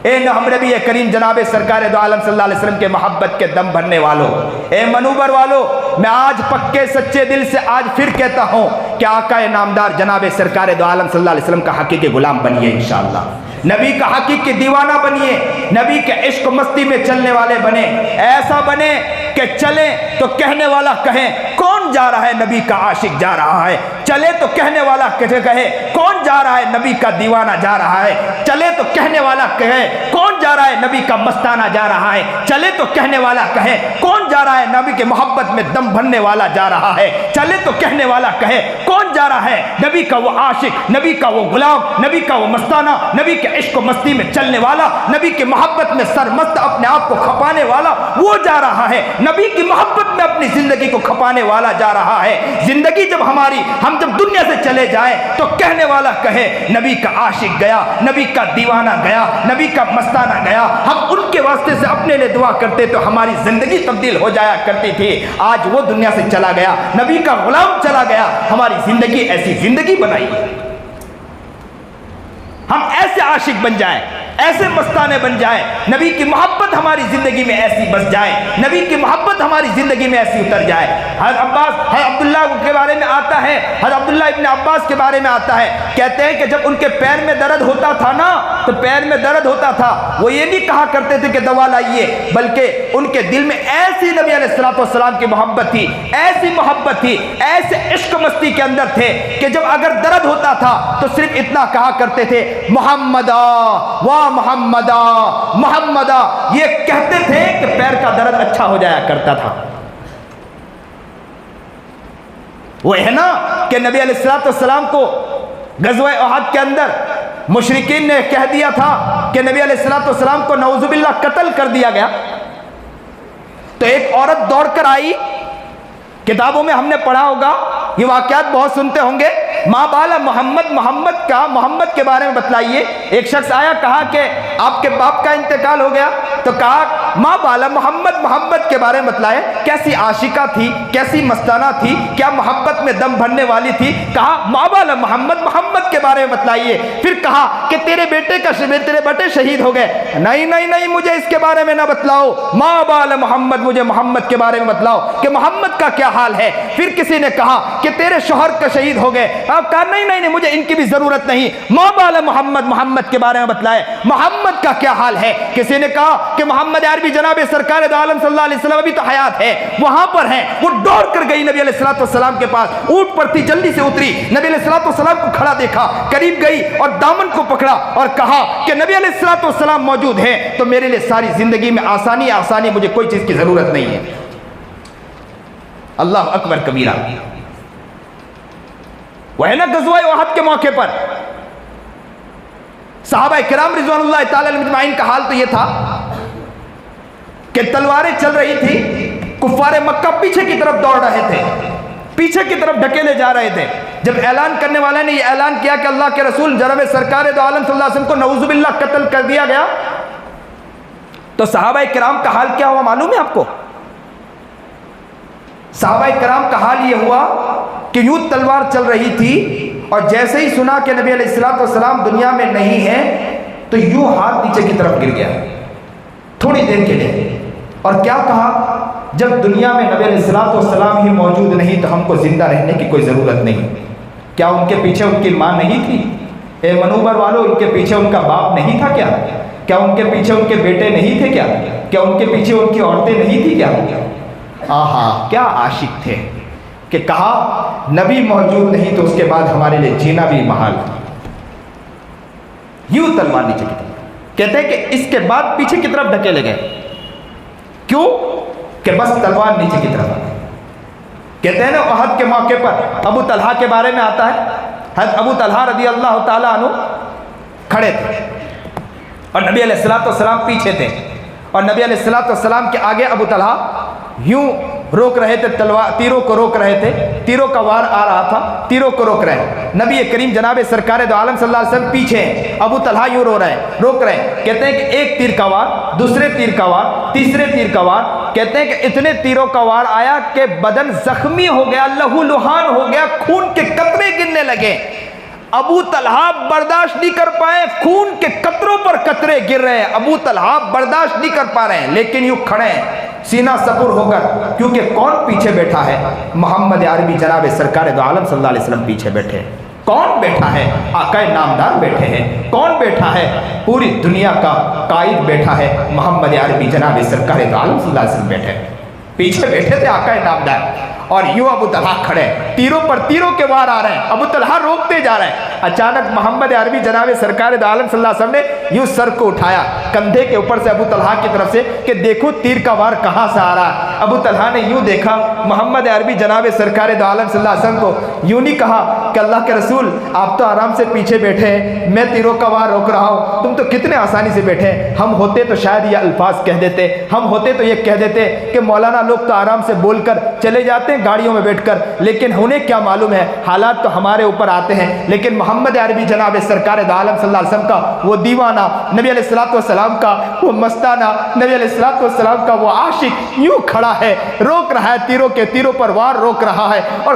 اے نبی کریم جناب سرکار دو عالم صلی اللہ علیہ وسلم کے محبت کے دم بھرنے والوں، اے منوبر والوں، میں آج پکے سچے دل سے آج پھر کہتا ہوں کہ آقا نامدار جناب سرکار دو عالم صلی اللہ علیہ وسلم کا حقیقی غلام بنیے انشاءاللہ، نبی کا حقیقی دیوانہ بنیے، نبی کے عشق مستی میں چلنے والے بنے، ایسا بنے کہ چلے تو کہنے والا کہے کون جا رہا ہے نبی کا عاشق جا رہا ہے، چلے تو کہنے والا کہے کون جا رہا ہے نبی کا دیوانہ جا رہا ہے، چلے تو کہنے والا کہے کون جا رہا ہے نبی کا مستانہ جا رہا ہے، چلے تو کہنے والا کہے کون جا رہا ہے نبی کے محبت میں دم بھرنے والا جا رہا ہے، چلے تو کہنے والا کہے کون جا رہا ہے نبی کا وہ عاشق، نبی کا وہ غلام، نبی کا وہ مستانہ، نبی کے عشق و مستی میں چلنے والا، نبی کی محبت میں سرمست اپنے آپ کو کھپانے والا وہ جا رہا ہے، نبی کی محبت میں اپنی زندگی کو کھپانے والا جا رہا ہے۔ زندگی جب ہم جب دنیا سے چلے جائیں تو کہنے والا کہے نبی کا عاشق گیا، نبی کا دیوانہ گیا، نبی کا مستانہ گیا، ہم ان کے واسطے سے اپنے لیے دعا کرتے تو ہماری زندگی تبدیل ہو جایا کرتی تھی۔ آج وہ دنیا سے چلا گیا، نبی کا غلام چلا گیا، ہماری زندگی ایسی زندگی بنائی، ہم ایسے عاشق بن جائیں ایسے مستانے بن جائیں, نبی کی محبت ہماری زندگی میں ایسی بس جائے, نبی کی محبت ہماری زندگی میں ایسی اتر جائے. حضرت عبداللہ کے بارے میں آتا ہے, حضرت عبداللہ ابن عباس کے بارے میں آتا ہے, کہتے ہیں کہ جب ان کے پیر میں درد ہوتا تھا نا, تو پیر میں درد ہوتا تھا, وہ یہ نہیں کہا کرتے تھے کہ دوا لائیے, بلکہ ان کے دل میں ایسی نبی علیہ السلام کی محبت تھی, ایسی محبت تھی, ایسے عشق مستی کے اندر تھے کہ جب اگر درد ہوتا تھا تو صرف اتنا کہا کرتے تھے محمدا وا محمدا محمدا, یہ کہتے تھے کہ پیر کا درد اچھا ہو جایا کرتا تھا. وہ ہے نا کہ نبی علیہ السلام کو غزوہ احد کے اندر مشرکین نے کہہ دیا تھا کہ نبی علیہ السلام کو نعوذ باللہ قتل کر دیا گیا, تو ایک عورت دوڑ کر آئی, کتابوں میں ہم نے پڑھا ہوگا, یہ واقعات بہت سنتے ہوں گے, ماں بالا محمد کے بارے میں بتلائیے. ایک شخص آیا, کہا کہ آپ کے باپ کا انتقال ہو گیا, تو کہا ماں بالا محمد کے بارے میں بتلائے, کیسی عاشقہ تھی, کیسی مستانہ تھی, کیا محبت میں دم بھرنے والی تھی. کہا ماں بالا محمد کے بارے میں بتلائیے. پھر کہا کہ تیرے بیٹے شہید ہو گئے. نہیں مجھے اس کے بارے میں نہ بتلاؤ, ماں بالا محمد, مجھے محمد کے بارے میں بتلاؤ کہ محمد کا کیا حال ہے. پھر کسی نے کہا کہ تیرے شوہر کا شہید ہو گئے. آپ کہا نہیں مجھے ان کی بھی ضرورت نہیں, ماں بالا محمد کے بارے میں بتلائے, محمد کا کیا حال ہے. کسی نے کہا کہ محمد عربی جناب سرکار دو عالم صلی اللہ علیہ وسلم ابھی تو حیات ہے, وہاں پر ہیں. وہ دوڑ کر گئی نبی علیہ السلام کے پاس, اونٹ پر تھی, جلدی سے اتری, نبی علیہ السلام کو کھڑا دیکھا, قریب گئی اور دامن کو پکڑا اور کہا کہ نبی علیہ السلام موجود ہیں تو میرے لیے ساری زندگی میں آسانی, مجھے کوئی چیز کی ضرورت نہیں ہے. اللہ اکبر کبیرہ. وہ ہے نا غزوہ احد کے موقع پر صحابہ کرام رضوان اللہ تعالی علیہم اجمعین کا حال تو یہ تھا کہ تلواریں چل رہی تھی, کفار مکہ پیچھے کی طرف دوڑ رہے تھے, پیچھے کی طرف ڈھکیلے جا رہے تھے. جب اعلان کرنے والے نے یہ اعلان کیا کہ اللہ کے رسول جناب سرکار دو عالم صلی اللہ علیہ وسلم کو نعوذ باللہ قتل کر دیا گیا, تو صحابہ کرام کا حال کیا ہوا معلوم ہے آپ کو؟ صحابہ کرام کا حال یہ ہوا کہ یوں تلوار چل رہی تھی اور جیسے ہی سنا کہ نبی علیہ السلام دنیا میں نہیں ہے تو یوں ہاتھ نیچے کی طرف گر گیا تھوڑی دیر کے لیے, اور کیا کہا, جب دنیا میں نبی علیہ السلام ہی موجود نہیں تو ہم کو زندہ رہنے کی کوئی ضرورت نہیں. کیا ان کے پیچھے ان کی ماں نہیں تھی؟ اے منوبر والوں, ان کے پیچھے ان کا باپ نہیں تھا کیا؟ کیا ان کے پیچھے ان کے بیٹے نہیں تھے کیا؟ کیا ان کے پیچھے ان کی عورتیں نہیں تھی کیا؟ آہا کیا عاشق تھے کہ کہا نبی موجود نہیں تو اس کے بعد ہمارے لیے جینا بھی محال ہے. یوں تلوار نیچے کی طرف, کہتے ہیں کہ اس کے بعد پیچھے کی طرف ڈھکیلے گئے. کیوں؟ کہ بس تلوار نیچے کی طرف. کہتے ہیں نا احد کے موقع پر ابو طلحہ کے بارے میں آتا ہے, حضرت ابو طلحہ رضی اللہ تعالیٰ عنہ کھڑے تھے اور نبی علیہ السلام پیچھے تھے, اور نبی علیہ السلام کے آگے ابو طلحہ یوں روک رہے تھے, تیروں کو روک رہے تھے, تیروں کا وار آ رہا تھا, تیروں کو روک رہے. نبی کریم جناب سرکار دو عالم صلی اللہ علیہ وسلم پیچھے ہیں, ابو طلحہ یوں روک رہے ہیں. کہتے ہیں کہ ایک تیر کا وار, دوسرے تیر کا وار, تیسرے تیر کا وار, کہتے ہیں کہ اتنے تیروں کا وار آیا کہ بدن زخمی ہو گیا, لہو لہان ہو گیا, خون کے قطرے گرنے لگے. ابو طلحہ برداشت نہیں کر پائے, خون کے قطروں پر قطرے گر رہے ہیں, ابو طلحہ برداشت نہیں کر پا رہے ہیں, لیکن یوں کھڑے ہیں سینہ سپر ہو کر, کیونکہ کون پیچھے بیٹھا ہے؟ محمد عربی جناب سرکار دو عالم صلی اللہ علیہ وسلم پیچھے بیٹھے. کون بیٹھا ہے؟ آقا نامدار بیٹھے ہیں. کون بیٹھا ہے؟ پوری دنیا کا قائد بیٹھا ہے, محمد عربی جناب سرکار دو عالم صلی اللہ علیہ وسلم بیٹھے, پیچھے بیٹھے تھے آقا نامدار. اور یوں ابو طلحہ کھڑے, تیروں پر تیروں کے وار آ رہے ہیں, ابو طلحہ روکتے جا رہے ہیں. اچانک محمد عربی جناب سرکار دو عالم صلی اللہ علیہ وسلم نے یوں سر کو اٹھایا کندھے کے اوپر سے ابو طلحہ کی طرف سے کہ دیکھو تیر کا وار کہاں سے آ رہا ہے. ابو طلحہ نے یوں دیکھا, محمد عربی جناب سرکار دو عالم صلی اللہ علیہ وسلم کو یوں نہیں کہا کہ اللہ کے رسول آپ تو آرام سے پیچھے بیٹھے ہیں, میں تیروں کا وار روک رہا ہوں, تم تو کتنے آسانی سے بیٹھے ہیں. ہم ہوتے تو شاید یہ الفاظ کہہ دیتے, ہم ہوتے تو یہ کہہ دیتے کہ مولانا لوگ تو آرام سے بول کر چلے جاتے ہیں گاڑیوں میں بیٹھ کر, لیکن انہیں کیا معلوم ہے, حالات تو ہمارے اوپر آتے ہیں. لیکن محمد عربی جناب سرکار دو عالم صلی اللہ علیہ وسلم کا وہ دیوانہ, نبی علیہ السلام کا وہ مستانہ, نبی علیہ السلام کا وہ عاشق یوں کھڑا ہے, روک رہا ہے, تیروں پر وار روک رہا ہے, اور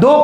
2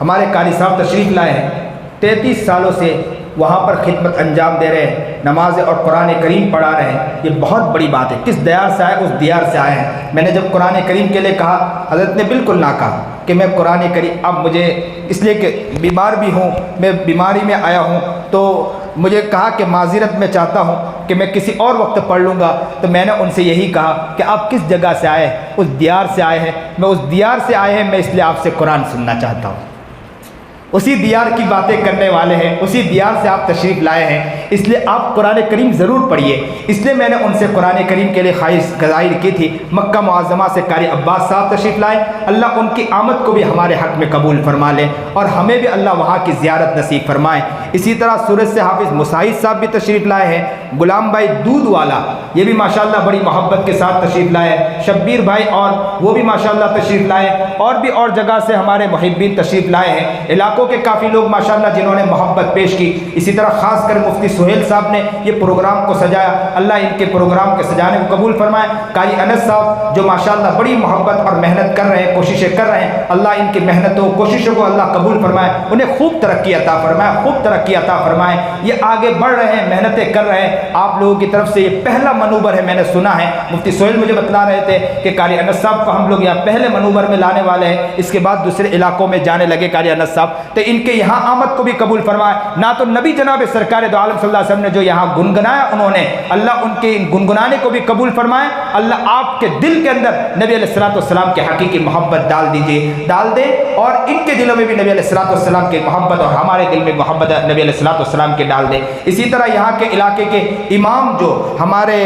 ہمارے قاری صاحب تشریف لائے ہیں، 33 سالوں سے وہاں پر خدمت انجام دے رہے ہیں، نمازیں اور قرآن کریم پڑھا رہے ہیں۔ یہ بہت بڑی بات ہے، کس دیار سے آئے اس دیار سے آئے ہیں۔ میں نے جب قرآن کریم کے لیے کہا، حضرت نے بالکل نہ کہا کہ میں قرآن کریم، اب مجھے اس لیے کہ بیمار بھی ہوں، میں بیماری میں آیا ہوں، تو مجھے کہا کہ معذرت میں چاہتا ہوں کہ میں کسی اور وقت پڑھ لوں گا۔ تو میں نے ان سے یہی کہا کہ آپ کس جگہ سے آئے؟ اس دیار سے آئے ہیں۔ میں اس دیار سے آئے ہیں، میں اس لیے آپ سے قرآن سننا چاہتا ہوں۔ اسی دیار کی باتیں کرنے والے ہیں، اسی دیار سے آپ تشریف لائے ہیں، اس لیے آپ قرآن کریم ضرور پڑھیے۔ اس لیے میں نے ان سے قرآن کریم کے لیے خواہش ظاہر کی تھی۔ مکہ معظمہ سے قاری عباس صاحب تشریف لائے، اللہ ان کی آمد کو بھی ہمارے حق میں قبول فرما لے اور ہمیں بھی اللہ وہاں کی زیارت نصیب فرمائے۔ اسی طرح سورج سے حافظ مساعد صاحب بھی تشریف لائے ہیں، غلام بھائی دودھ والا یہ بھی ماشاءاللہ بڑی محبت کے ساتھ تشریف لائے، شبیر بھائی اور وہ بھی ماشاءاللہ تشریف لائے، اور بھی اور جگہ سے ہمارے محبین تشریف لائے ہیں، علاقوں کے کافی لوگ ماشاءاللہ جنہوں نے محبت پیش کی۔ اسی طرح خاص کر مفتی سہیل صاحب نے یہ پروگرام کو سجایا، اللہ ان کے پروگرام کے سجانے کو قبول فرمائے۔ قاری انس صاحب جو ماشاءاللہ بڑی محبت اور محنت کر رہے ہیں، کوششیں کر رہے ہیں، اللہ ان کی محنتوں کوششوں کو اللہ قبول فرمائے، انہیں خوب ترقی عطا فرمائے، خوب ترقی عطا فرمائے۔ یہ آگے بڑھ رہے ہیں، محنتیں کر رہے ہیں، آپ لوگوں کی طرف سے یہ پہلا منوبر ہے، میں نے سنا ہے مفتی سہیل مجھے بتلا رہے تھے کہ قاری انس صاحب کو ہم لوگ یہاں پہلے منوبر میں لانے والے ہیں، اس کے بعد دوسرے علاقوں میں جانے لگے قاری انس صاحب، تو ان کے یہاں آمد کو بھی قبول فرمائے۔ نہ تو نبی جناب سرکار دو عالم صلی اللہ علیہ وسلم نے جو یہاں گنگنایا انہوں نے، اللہ ان کے ان گنگنانے کو بھی قبول فرمائے، اللہ آپ کے دل کے اندر نبی علیہ الصلوۃ والسلام کی حقیقی محبت ڈال دیجیے، ڈال دے، اور ان کے دلوں میں بھی نبی علیہ الصلوۃ والسلام کی محبت اور ہمارے دل میں محبت نبی علیہ الصلوۃ والسلام کے ڈال دے۔ اسی طرح یہاں کے علاقے کے امام جو ہمارے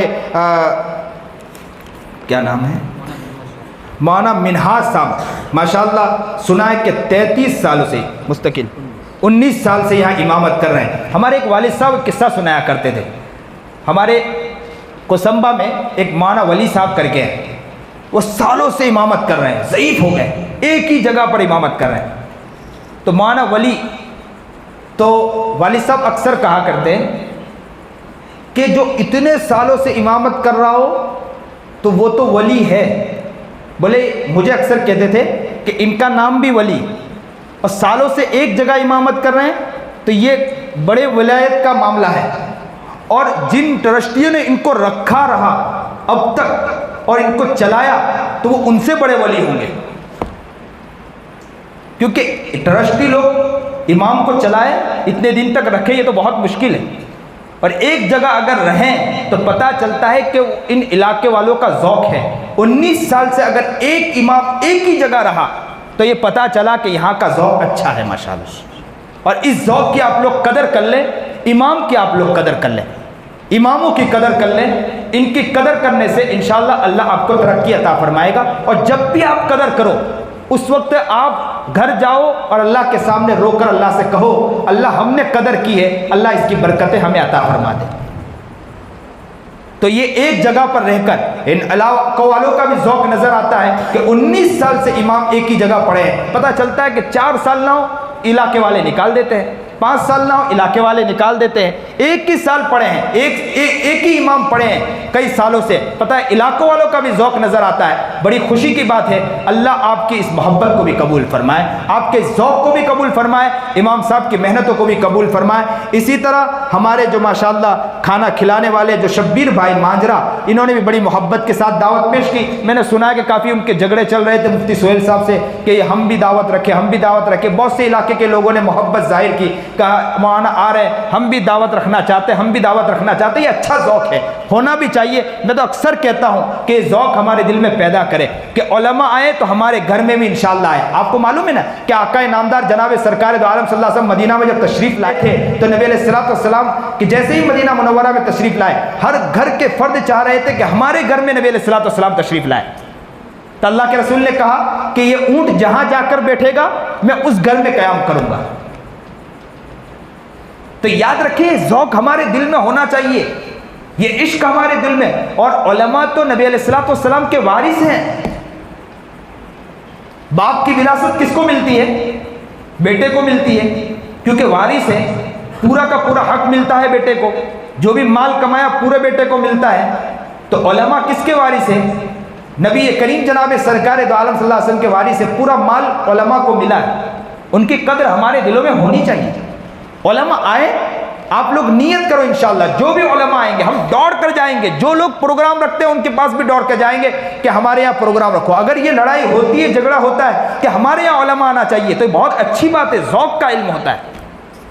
کیا نام ہے، مولانا منہاج صاحب ماشاءاللہ سنا ہے کہ 33 سالوں سے مستقل 19 سال سے یہاں امامت کر رہے ہیں۔ ہمارے ایک والد صاحب قصہ سنایا کرتے تھے، ہمارے کوسمبا میں ایک مولانا ولی صاحب کر کے ہیں، وہ سالوں سے امامت کر رہے ہیں، ضعیف ہو گئے، ایک ہی جگہ پر امامت کر رہے ہیں۔ تو مولانا ولی، تو والد صاحب اکثر کہا کرتے ہیں کہ جو اتنے سالوں سے امامت کر رہا ہو تو وہ تو ولی ہے۔ بولے مجھے اکثر کہتے تھے کہ ان کا نام بھی ولی، اور سالوں سے ایک جگہ امامت کر رہے ہیں تو یہ بڑے ولایت کا معاملہ ہے، اور جن ٹرسٹیوں نے ان کو رکھا رہا اب تک اور ان کو چلایا تو وہ ان سے بڑے ولی ہوں گے، کیونکہ ٹرسٹی لوگ امام کو چلائے اتنے دن تک رکھے، یہ تو بہت مشکل ہے، اور ایک جگہ اگر رہیں تو پتہ چلتا ہے کہ ان علاقے والوں کا ذوق ہے۔ 19 سال سے اگر ایک امام ایک ہی جگہ رہا تو یہ پتہ چلا کہ یہاں کا ذوق اچھا ہے ماشاءاللہ، اور اس ذوق کی آپ لوگ قدر کر لیں، امام کی آپ لوگ قدر کر لیں، اماموں کی قدر کر لیں، ان کی قدر کرنے سے انشاءاللہ اللہ آپ کو ترقی عطا فرمائے گا۔ اور جب بھی آپ قدر کرو اس وقت آپ گھر جاؤ اور اللہ کے سامنے رو کر اللہ سے کہو، اللہ ہم نے قدر کی ہے، اللہ اس کی برکتیں ہمیں عطا فرما دے۔ تو یہ ایک جگہ پر رہ کر ان علاقوں والوں کا بھی ذوق نظر آتا ہے کہ 19 سال سے امام ایک ہی جگہ پڑھے ہیں۔ پتہ چلتا ہے کہ 4 سال نہ ہو علاقے والے نکال دیتے ہیں، 5 سال نہ ہو علاقے والے نکال دیتے ہیں، ایک ہی سال پڑھے ہیں، ایک ہی امام پڑھے ہیں کئی سالوں سے، پتہ ہے علاقوں والوں کا بھی ذوق نظر آتا ہے۔ بڑی خوشی کی بات ہے، اللہ آپ کی اس محبت کو بھی قبول فرمائے، آپ کے ذوق کو بھی قبول فرمائے، امام صاحب کی محنتوں کو بھی قبول فرمائے۔ اسی طرح ہمارے جو ماشاءاللہ کھانا کھلانے والے جو شبیر بھائی مانجرا، انہوں نے بھی بڑی محبت کے ساتھ دعوت پیش کی۔ میں نے سنا ہے کہ کافی ان کے جھگڑے چل رہے تھے مفتی سہیل صاحب سے کہ ہم بھی دعوت رکھیں، ہم بھی دعوت رکھیں، بہت سے علاقے کے لوگوں نے محبت ظاہر کی، کہا مولانا آ رہے ہیں، ہم بھی دعوت رکھنا چاہتے ہیں، ہم بھی دعوت رکھنا چاہتے ہیں۔ یہ اچھا ذوق ہے، ہونا بھی چاہیے۔ میں تو اکثر کہتا ہوں کہ یہ ذوق ہمارے دل میں پیدا کرے کہ علماء آئے تو ہمارے گھر میں بھی انشاءاللہ آئے۔ آپ کو معلوم ہے نا کہ آقا نامدار جناب سرکار دو عالم صلی اللہ علیہ وسلم مدینہ میں جب تشریف لائے تھے تو نبی علیہ الصلوۃ والسلام کہ جیسے ہی مدینہ منورہ میں تشریف لائے، ہر گھر کے فرد چاہ رہے تھے کہ ہمارے گھر میں نبی علیہ الصلوۃ والسلام تشریف لائے۔ تو اللہ کے رسول نے کہا کہ یہ اونٹ جہاں جا کر بیٹھے گا میں اس گھر میں قیام کروں گا۔ تو یاد رکھیں ذوق ہمارے دل میں ہونا چاہیے، یہ عشق ہمارے دل میں۔ اور علماء تو نبی علیہ الصلوۃ والسلام کے وارث ہیں۔ باپ کی وراثت کس کو ملتی ہے؟ بیٹے کو ملتی ہے، کیونکہ وارث ہے، پورا کا پورا حق ملتا ہے بیٹے کو، جو بھی مال کمایا پورے بیٹے کو ملتا ہے۔ تو علماء کس کے وارث ہیں؟ نبی کریم جناب سرکار دو عالم صلی اللہ علیہ وسلم کے وارث ہے، پورا مال علماء کو ملا ہے، ان کی قدر ہمارے دلوں میں ہونی چاہیے. علماء آئے, آپ لوگ نیت کرو انشاءاللہ, جو بھی علماء آئیں گے ہم دوڑ کر جائیں گے. جو لوگ پروگرام رکھتے ہیں ان کے پاس بھی دوڑ کر جائیں گے کہ ہمارے یہاں پروگرام رکھو. اگر یہ لڑائی ہوتی ہے, جھگڑا ہوتا ہے کہ ہمارے یہاں علماء آنا چاہیے, تو یہ بہت اچھی بات ہے, ذوق کا علم ہوتا ہے.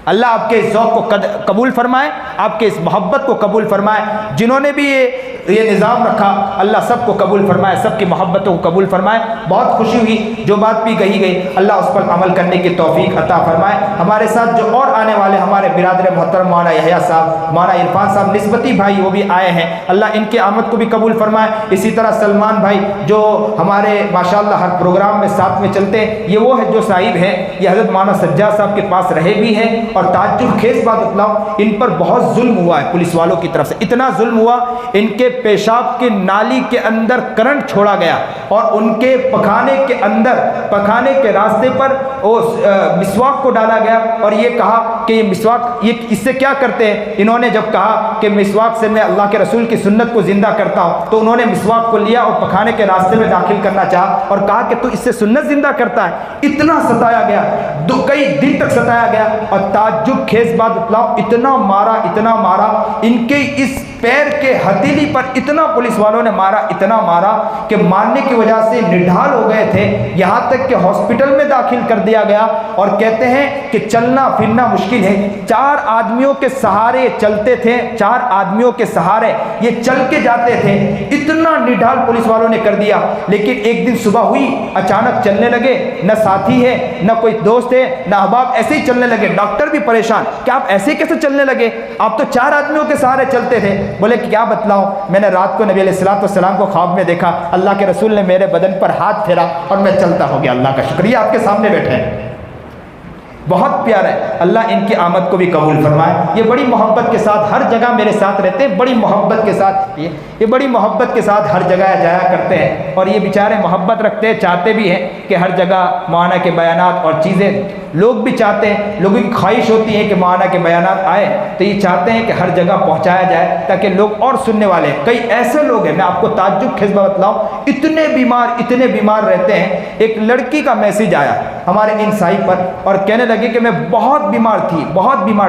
اللہ آپ کے اس ذوق کو قبول فرمائے, آپ کے اس محبت کو قبول فرمائے. جنہوں نے بھی یہ نظام رکھا, اللہ سب کو قبول فرمائے, سب کی محبتوں کو قبول فرمائے. بہت خوشی ہوئی, جو بات بھی کہی گئی اللہ اس پر عمل کرنے کی توفیق عطا فرمائے. ہمارے ساتھ جو اور آنے والے ہمارے برادر محترم مولانا یحییٰ صاحب, مولانا عرفان صاحب نسبتی بھائی, وہ بھی آئے ہیں, اللہ ان کی آمد کو بھی قبول فرمائے. اسی طرح سلمان بھائی جو ہمارے ماشاءاللہ ہر پروگرام میں ساتھ میں چلتے ہیں, یہ وہ ہے جو صاحب ہیں, یہ حضرت مولانا سجاد صاحب کے پاس رہے بھی ہیں. اور تعجب خیز بات بتلاؤں, ان پر بہت ظلم ہوا ہے پولیس والوں کی طرف سے. اتنا ظلم ہوا, ان کے پیشاب کی نالی کے اندر کرنٹ چھوڑا گیا اور ان کے پخانے کے اندر, پخانے کے راستے پر مسواک کو ڈالا گیا. اور یہ کہا کہ یہ مسواک, یہ اس سے کیا کرتے ہیں. انہوں نے جب کہا کہ مسواک سے میں اللہ کے رسول کی سنت کو زندہ کرتا ہوں, تو انہوں نے مسواک کو لیا اور پخانے کے راستے میں داخل کرنا چاہا اور کہا کہ تو اس سے سنت زندہ کرتا ہے. اتنا ستایا گیا, کئی دن تک ستایا گیا. اور تعجب خیز بات بتلاؤ, اتنا مارا, ان کے اس پیر کے ہتھیلی پر اتنا پولیس والوں نے مارا, اتنا مارا کہ مارنے کی وجہ سے نڈھال ہو گئے تھے. یہاں تک کہ ہاسپٹل میں داخل کر دیا گیا. اور کہتے ہیں کہ چلنا پھرنا مشکل ہے. 4 آدمیوں کے سہارے چلتے تھے, 4 آدمیوں کے سہارے یہ چل کے جاتے تھے. اتنا نڈھال پولیس والوں نے کر دیا. لیکن ایک دن صبح ہوئی, اچانک چلنے لگے, نہ ساتھی ہے نہ کوئی دوست ہے نہ احباب, ایسے ہی چلنے لگے. ڈاکٹر بھی پریشان کہ آپ ایسے کیسے چلنے لگے, آپ تو 4 آدمیوں کے سہارے چلتے تھے. بولے کہ کیا بتلاؤں, میں نے رات کو نبی علیہ الصلوۃ والسلام کو خواب میں دیکھا, اللہ کے رسول نے میرے بدن پر ہاتھ پھیرا اور میں چلتا ہو گیا. اللہ کا شکریہ, آپ کے سامنے بیٹھے ہیں, بہت پیارا ہے. اللہ ان کی آمد کو بھی قبول فرمائے. یہ بڑی محبت کے ساتھ ہر جگہ میرے ساتھ رہتے ہیں, بڑی محبت کے ساتھ, یہ بڑی محبت کے ساتھ ہر جگہ جایا کرتے ہیں. اور یہ بیچارے محبت رکھتے ہیں, چاہتے بھی ہیں کہ ہر جگہ مولانا کے بیانات اور چیزیں, لوگ بھی چاہتے ہیں, لوگوں کی خواہش ہوتی ہے کہ مولانا کے بیانات آئے, تو یہ چاہتے ہیں کہ ہر جگہ پہنچایا جائے تاکہ لوگ اور سننے والے. کئی ایسے لوگ ہیں, میں آپ کو تعجب خیز بتلاؤں, اتنے بیمار رہتے ہیں. ایک لڑکی کا میسج آیا ہمارے ان سائی پر اور کہنے لگی کہ میں بہت بیمار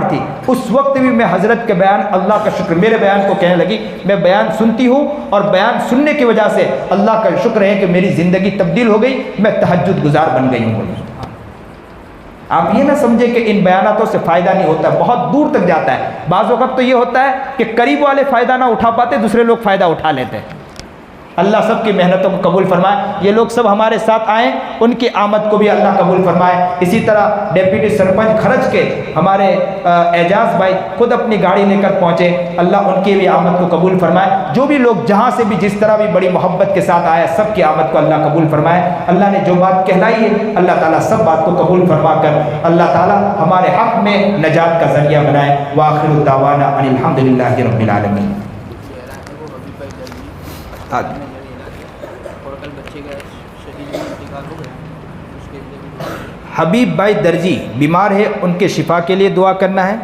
تھی. اس وقت بھی میں حضرت کے بیان, اللہ کا شکر, میرے بیان کو کہنے لگی میں بیان سنتی ہوں اور بیان سننے کی وجہ سے اللہ کا شکر ہے کہ میری زندگی تبدیل ہو گئی, میں تہجد گزار بن گئی ہوں. آپ یہ نہ سمجھے کہ ان بیاناتوں سے فائدہ نہیں ہوتا, بہت دور تک جاتا ہے. بعض وقت تو یہ ہوتا ہے کہ قریب والے فائدہ نہ اٹھا پاتے, دوسرے لوگ فائدہ اٹھا لیتے ہیں. اللہ سب کی محنتوں کو قبول فرمائے. یہ لوگ سب ہمارے ساتھ آئیں, ان کی آمد کو بھی اللہ قبول فرمائے. اسی طرح ڈپٹی سرپنچ خرچ کے ہمارے اعجاز بھائی خود اپنی گاڑی لے کر پہنچے, اللہ ان کی بھی آمد کو قبول فرمائے. جو بھی لوگ جہاں سے بھی جس طرح بھی بڑی محبت کے ساتھ آئے, سب کی آمد کو اللہ قبول فرمائے. اللہ نے جو بات کہلائی ہے اللہ تعالیٰ سب بات کو قبول فرما کر اللہ تعالیٰ ہمارے حق میں نجات کا ذریعہ بنائے. وآخر دعوانا ان الحمد للہ رب العالمین. حبیب بھائی درجی بیمار ہے, ان کے شفا کے لیے دعا کرنا ہے.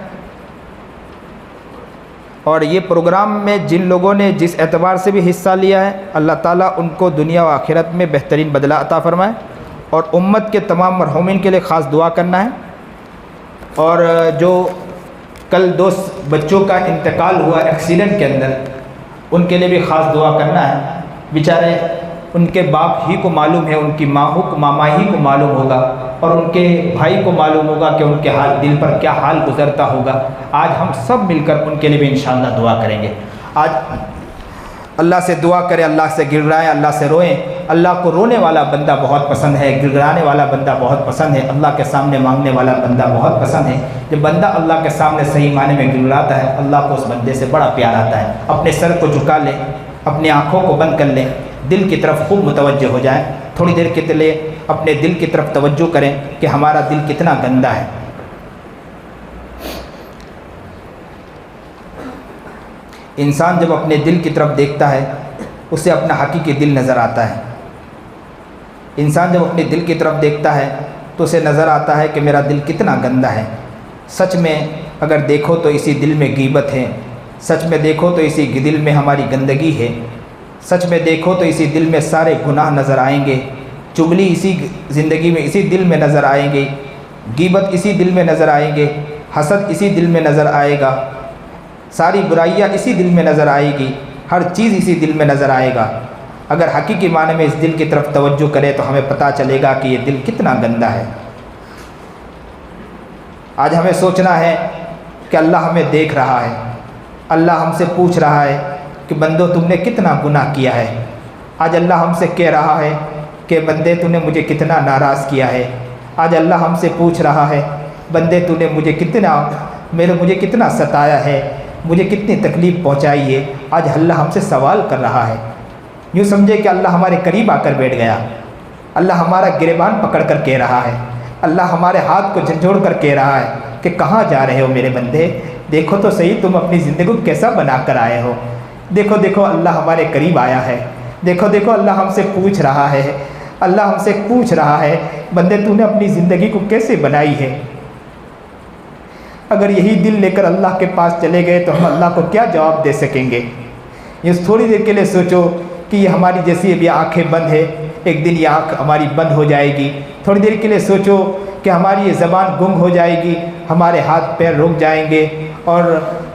اور یہ پروگرام میں جن لوگوں نے جس اعتبار سے بھی حصہ لیا ہے اللہ تعالیٰ ان کو دنیا و آخرت میں بہترین بدلہ عطا فرمائے. اور امت کے تمام مرحومین کے لیے خاص دعا کرنا ہے. اور جو کل 2 بچوں کا انتقال ہوا ایکسیڈنٹ کے اندر, ان کے لیے بھی خاص دعا کرنا ہے. بیچارے ان کے باپ ہی کو معلوم ہے, ان کی ماما ہی کو معلوم ہوگا, اور ان کے بھائی کو معلوم ہوگا کہ ان کے دل پر کیا حال گزرتا ہوگا. آج ہم سب مل کر ان کے لیے بھی انشاءاللہ دعا کریں گے. آج اللہ سے دعا کریں, اللہ سے گر رہائیں, اللہ سے روئیں. اللہ کو رونے والا بندہ بہت پسند ہے, گڑگڑانے والا بندہ بہت پسند ہے, اللہ کے سامنے مانگنے والا بندہ بہت پسند ہے. جب بندہ اللہ کے سامنے صحیح معنی میں گڑگڑاتا ہے, اللہ کو اس بندے سے بڑا پیار آتا ہے. اپنے سر کو جھکا لیں, اپنی آنکھوں کو بند کر لیں, دل کی طرف خوب متوجہ ہو جائیں. تھوڑی دیر کے لیے اپنے دل کی طرف توجہ کریں کہ ہمارا دل کتنا گندا ہے. انسان جب اپنے دل کی طرف دیکھتا ہے اسے اپنا حقیقی دل نظر آتا ہے. انسان جب اپنے دل کی طرف دیکھتا ہے تو اسے نظر آتا ہے کہ میرا دل کتنا گندا ہے. سچ میں اگر دیکھو تو اسی دل میں غیبت ہے, سچ میں دیکھو تو اسی دل میں ہماری گندگی ہے, سچ میں دیکھو تو اسی دل میں سارے گناہ نظر آئیں گے, چغلی اسی زندگی میں اسی دل میں نظر آئیں گے, غیبت اسی دل میں نظر آئیں گے، حسد اسی دل میں نظر آئے گا، ساری برائیاں اسی دل میں نظر آئے گی، ہر چیز اسی دل میں نظر آئے گا۔ اگر حقیقی معنی میں اس دل کی طرف توجہ کرے تو ہمیں پتہ چلے گا کہ یہ دل کتنا گندا ہے۔ آج ہمیں سوچنا ہے کہ اللہ ہمیں دیکھ رہا ہے، اللہ ہم سے پوچھ رہا ہے کہ بندو تم نے کتنا گناہ کیا ہے۔ آج اللہ ہم سے کہہ رہا ہے کہ بندے تو نے مجھے کتنا ناراض کیا ہے۔ آج اللہ ہم سے پوچھ رہا ہے بندے تو نے مجھے کتنا ستایا ہے، مجھے کتنی تکلیف پہنچائی ہے۔ آج اللہ ہم سے سوال کر رہا ہے۔ یوں سمجھے کہ اللہ ہمارے قریب آ کر بیٹھ گیا، اللہ ہمارا گریبان پکڑ کر کہہ رہا ہے، اللہ ہمارے ہاتھ کو جھنجھوڑ کر کہہ رہا ہے کہ کہاں جا رہے ہو میرے بندے، دیکھو تو صحیح تم اپنی زندگی کو کیسا بنا کر آئے ہو۔ دیکھو دیکھو اللہ ہمارے قریب آیا ہے، دیکھو دیکھو اللہ ہم سے پوچھ رہا ہے، اللہ ہم سے پوچھ رہا ہے بندے تو نے اپنی زندگی کو کیسے بنائی ہے۔ اگر یہی دل لے کر اللہ کے پاس چلے گئے تو ہم اللہ کو کیا جواب دے سکیں گے۔ یہ تھوڑی دیر کے لیے سوچو کہ یہ ہماری جیسی ابھی آنکھیں بند ہے، ایک دن یہ آنکھ ہماری بند ہو جائے گی۔ تھوڑی دیر کے لیے سوچو کہ ہماری یہ زبان گنگ ہو جائے گی، ہمارے ہاتھ پیر رک جائیں گے اور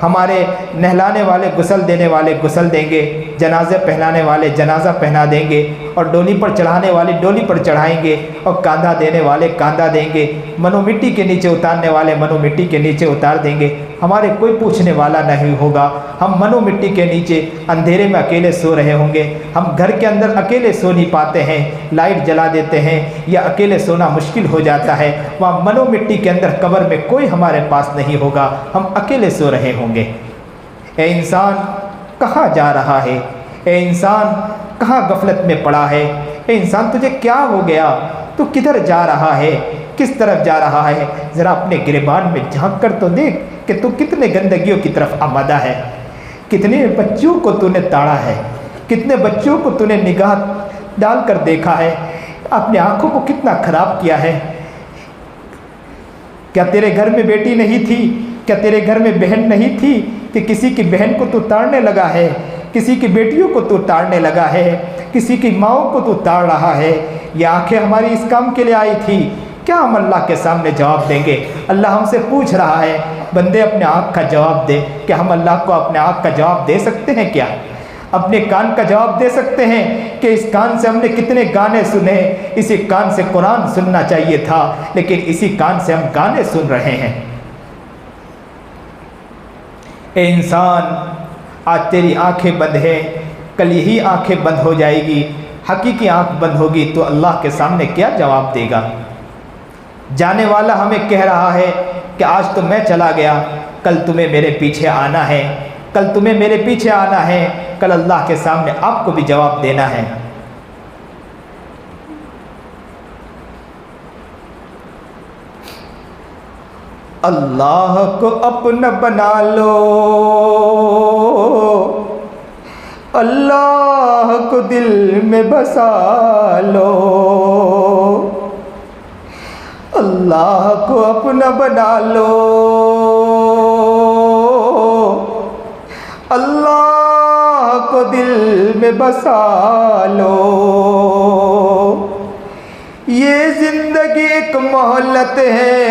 ہمارے نہلانے والے غسل دینے والے غسل دیں گے، جنازے پہنانے والے جنازہ پہنا دیں گے، اور ڈولی پر چڑھانے والے ڈولی پر چڑھائیں گے، اور کاندھا دینے والے کاندھا دیں گے، منو مٹی کے نیچے اتارنے والے منو مٹی کے نیچے اتار دیں گے۔ ہمارے کوئی پوچھنے والا نہیں ہوگا، ہم منو مٹی کے نیچے اندھیرے میں اکیلے سو رہے ہوں گے۔ ہم گھر کے اندر اکیلے سو نہیں پاتے ہیں، لائٹ جلا دیتے ہیں یا اکیلے سونا مشکل ہو جاتا ہے، وہاں منو مٹی کے اندر قبر میں کوئی ہمارے پاس نہیں ہوگا، ہم اکیلے سو رہے ہوں گے۔ اے انسان کہاں جا رہا ہے؟ اے انسان کہاں غفلت میں پڑا ہے؟ اے انسان تجھے کیا ہو گیا؟ تو کدھر جا رہا ہے؟ کس طرف جا رہا ہے؟ ذرا اپنے گریبان میں جھانک کر تو دیکھ کہ تو کتنے گندگیوں کی طرف آمادہ ہے، کتنے بچوں کو تو نے تاڑا ہے، کتنے بچوں کو تو نے نگاہ ڈال کر دیکھا ہے، اپنے آنکھوں کو کتنا خراب کیا ہے۔ کیا تیرے گھر میں بیٹی نہیں تھی؟ کیا تیرے گھر میں بہن نہیں تھی کہ کسی کی بہن کو تو تاڑنے لگا ہے، کسی کی بیٹیوں کو تو تاڑنے لگا ہے، کسی کی ماؤں کو تو تاڑ رہا ہے؟ یہ آنکھیں ہماری اس کام کے لیے آئی تھی، کیا ہم اللہ کے سامنے جواب دیں گے؟ اللہ ہم سے پوچھ رہا ہے بندے اپنے آنکھ کا جواب دے۔ کہ ہم اللہ کو اپنے آنکھ کا جواب دے سکتے ہیں کیا؟ اپنے کان کا جواب دے سکتے ہیں کہ اس کان سے ہم نے کتنے گانے سنے، اسی کان سے قرآن سننا چاہیے تھا لیکن اسی کان سے ہم گانے سن رہے ہیں۔ اے انسان آج تیری آنکھیں بند ہیں، کل یہی آنکھیں بند ہو جائے گی، حقیقی آنکھ بند ہوگی تو اللہ کے سامنے کیا جواب دے گا؟ جانے والا ہمیں کہہ رہا ہے کہ آج تو میں چلا گیا، کل تمہیں میرے پیچھے آنا ہے، کل تمہیں میرے پیچھے آنا ہے، کل اللہ کے سامنے آپ کو بھی جواب دینا ہے۔ اللہ کو اپنا بنا لو، اللہ کو دل میں بسا لو، اللہ کو اپنا بنا لو، اللہ کو دل میں بسا لو۔ یہ زندگی ایک مہلت ہے،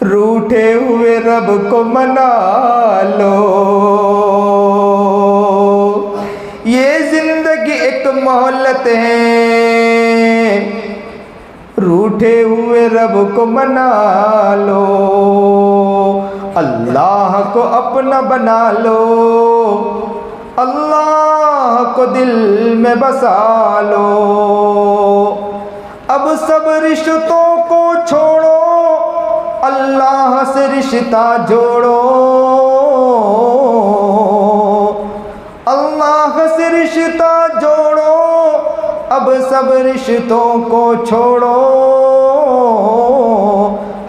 روٹھے ہوئے رب کو منا لو۔ یہ زندگی ایک مہلت ہے، روٹھے ہوئے رب کو منا لو، اللہ کو اپنا بنا لو، اللہ کو دل میں بسا لو۔ اب سب رشتوں کو چھوڑو، اللہ سے رشتہ جوڑو، اللہ سے رشتہ جوڑو، اب سب رشتوں کو چھوڑو،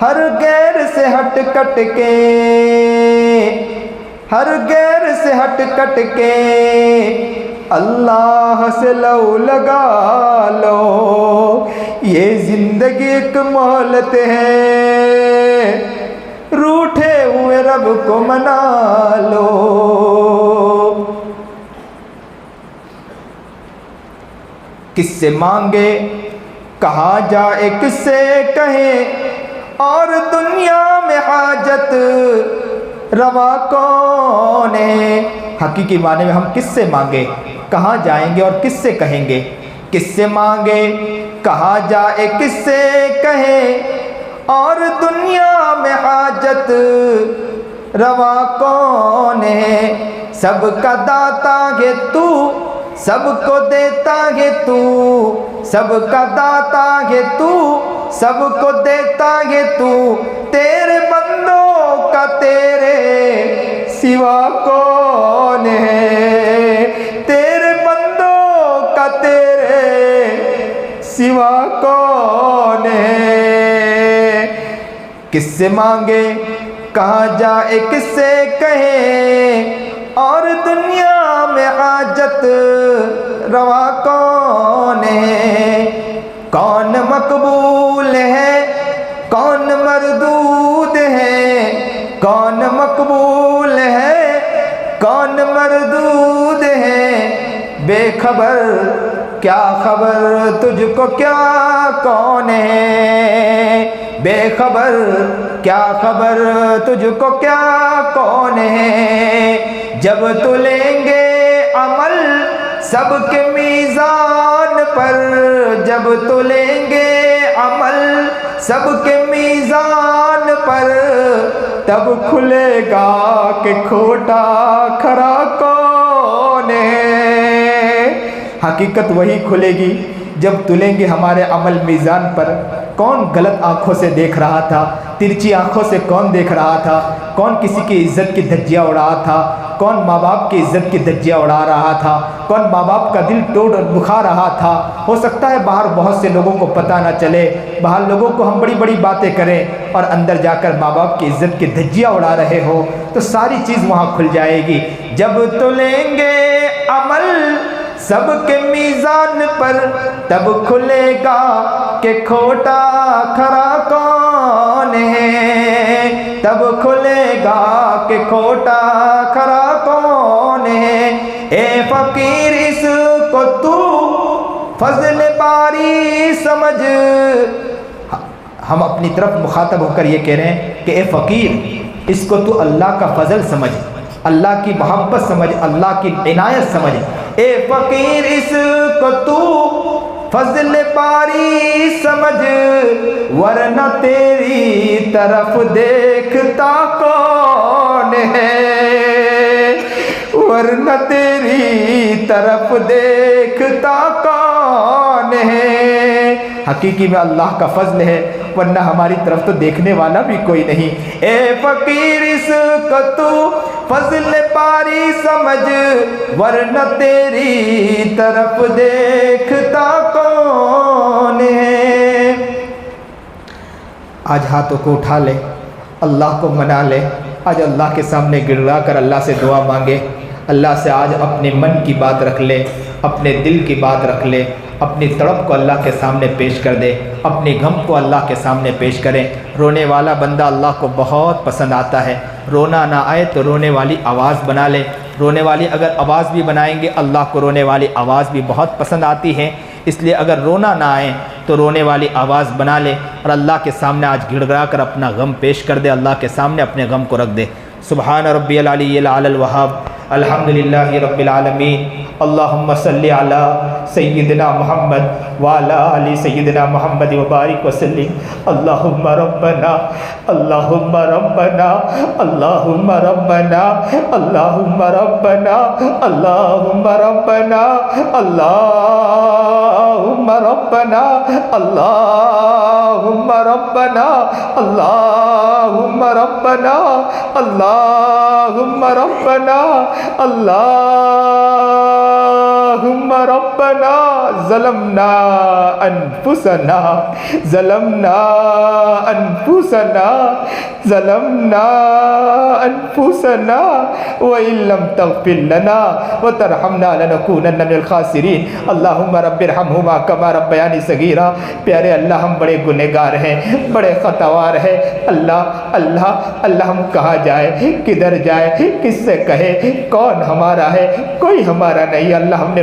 ہر غیر سے ہٹ کٹ کے، ہر غیر سے ہٹ کٹ کے اللہ سے لو لگا لو۔ یہ زندگی ایک مہلت ہے، روٹھے ہوئے رب کو منا لو۔ کس سے مانگے کہاں جائے کس سے کہیں اور دنیا میں حاجت روا کون ہے۔ حقیقی معنی میں ہم کس سے مانگے، کہاں جائیں گے اور کس سے کہیں گے، کس سے مانگے، کہاں جائے کس سے کہیں اور دنیا میں حاجت روا کون ہے۔ سب کا داتا ہے تو، سب کو دیتا ہے تو، سب کا داتا ہے تو، سب کو دیتا ہے تو، تیرے بندوں کا تیرے سوا کون ہے، تیرے بندوں کا تیرے سوا کون ہے۔ کس سے مانگے، کہاں جائے کس سے کہیں اور دنیا میں حاجت روا کون ہے۔ کون مقبول ہے، کون مردود ہے، کون مقبول ہے، کون مردود ہے، بے خبر کیا خبر تجھ کو کیا کون ہے، بے خبر کیا خبر تجھ کو کیا کون ہے۔ جب تلیں گے عمل سب کے میزان پر، جب تلیں گے عمل سب کے میزان پر، تب کھلے گا کہ کھوٹا کھرا کون ہے۔ حقیقت وہی کھلے گی جب تلیں گے ہمارے عمل میزان پر۔ کون غلط آنکھوں سے دیکھ رہا تھا، ترچی آنکھوں سے کون دیکھ رہا تھا، کون کسی کی عزت کی دھجیاں اڑا تھا، کون ماں باپ کی عزت کی دھجیاں اڑا رہا تھا، کون ماں باپ کا دل توڑ دکھا رہا تھا۔ ہو سکتا ہے باہر بہت سے لوگوں کو پتہ نہ چلے، باہر لوگوں کو ہم بڑی بڑی باتیں کریں اور اندر جا کر ماں باپ کی عزت کی دھجیاں اڑا رہے ہو، تو ساری چیز وہاں کھل جائے گی۔ جب تلیں گے عمل سب کے میزان پر، تب کھلے گا کہ کھوٹا کھرا کون ہے، تب کھلے گا کہ کھوٹا کھرا کون ہے۔ اے فقیر اس کو تو فضل باری سمجھ، ہم اپنی طرف مخاطب ہو کر یہ کہہ رہے ہیں کہ اے فقیر اس کو تو اللہ کا فضل سمجھ، اللہ کی محبت سمجھ، اللہ کی عنایت سمجھ۔ اے فقیر اس کو تو فضل باری سمجھ، ورنہ تیری طرف دیکھتا کون ہے، ورنہ تیری طرف دیکھتا کون ہے۔ حقیقی میں اللہ کا فضل ہے، ورنہ ہماری طرف تو دیکھنے والا بھی کوئی نہیں۔ اے فقیر اس کو تو فضل باری سمجھ، ورنہ تیری طرف دیکھتا کون ہے۔ آج ہاتھوں کو اٹھا لے، اللہ کو منا لے، آج اللہ کے سامنے گڑگڑا کر اللہ سے دعا مانگے۔ اللہ سے آج اپنے من کی بات رکھ لے، اپنے دل کی بات رکھ لے، اپنی تڑپ کو اللہ کے سامنے پیش کر دے، اپنی غم کو اللہ کے سامنے پیش کریں۔ رونے والا بندہ اللہ کو بہت پسند آتا ہے۔ رونا نہ آئے تو رونے والی آواز بنا لے، رونے والی اگر آواز بھی بنائیں گے اللہ کو رونے والی آواز بھی بہت پسند آتی ہے، اس لیے اگر رونا نہ آئے تو رونے والی آواز بنا لے اور اللہ کے سامنے آج گڑ گڑا کر اپنا غم پیش کر دے، اللہ کے سامنے اپنے غم کو رکھ دے۔ سبحان ربی العلی الاعلی الوہاب، الحمدللہ رب العالمین، اللہم صلی علی سیدنا محمد وعلی آل سیدنا محمد وبارک وسلم۔ اللہم ربنا اللہم ربنا اللہم ربنا اللہم ربنا اللہم ربنا اللہم ربنا اللہم ربنا اللہم ربنا اللہم ربنا اللہم ربنا ظلمنا انفسنا ظلمنا انفسنا ظلمنا انفسنا وإن لم تغفر لنا وترحمنا لنكونن من الخاسرین۔ اللہم رب ارحمہما کما ربیانی صغیرا۔ پیارے اللہ ہم بڑے گنہگار ہیں، بڑے خطاوار ہیں۔ اللہ اللہ اللہ ہم کہاں جائے، کدھر جائے، کس سے کہے، کون ہمارا ہے، کوئی ہمارا نہیں۔ اللہ ہم نے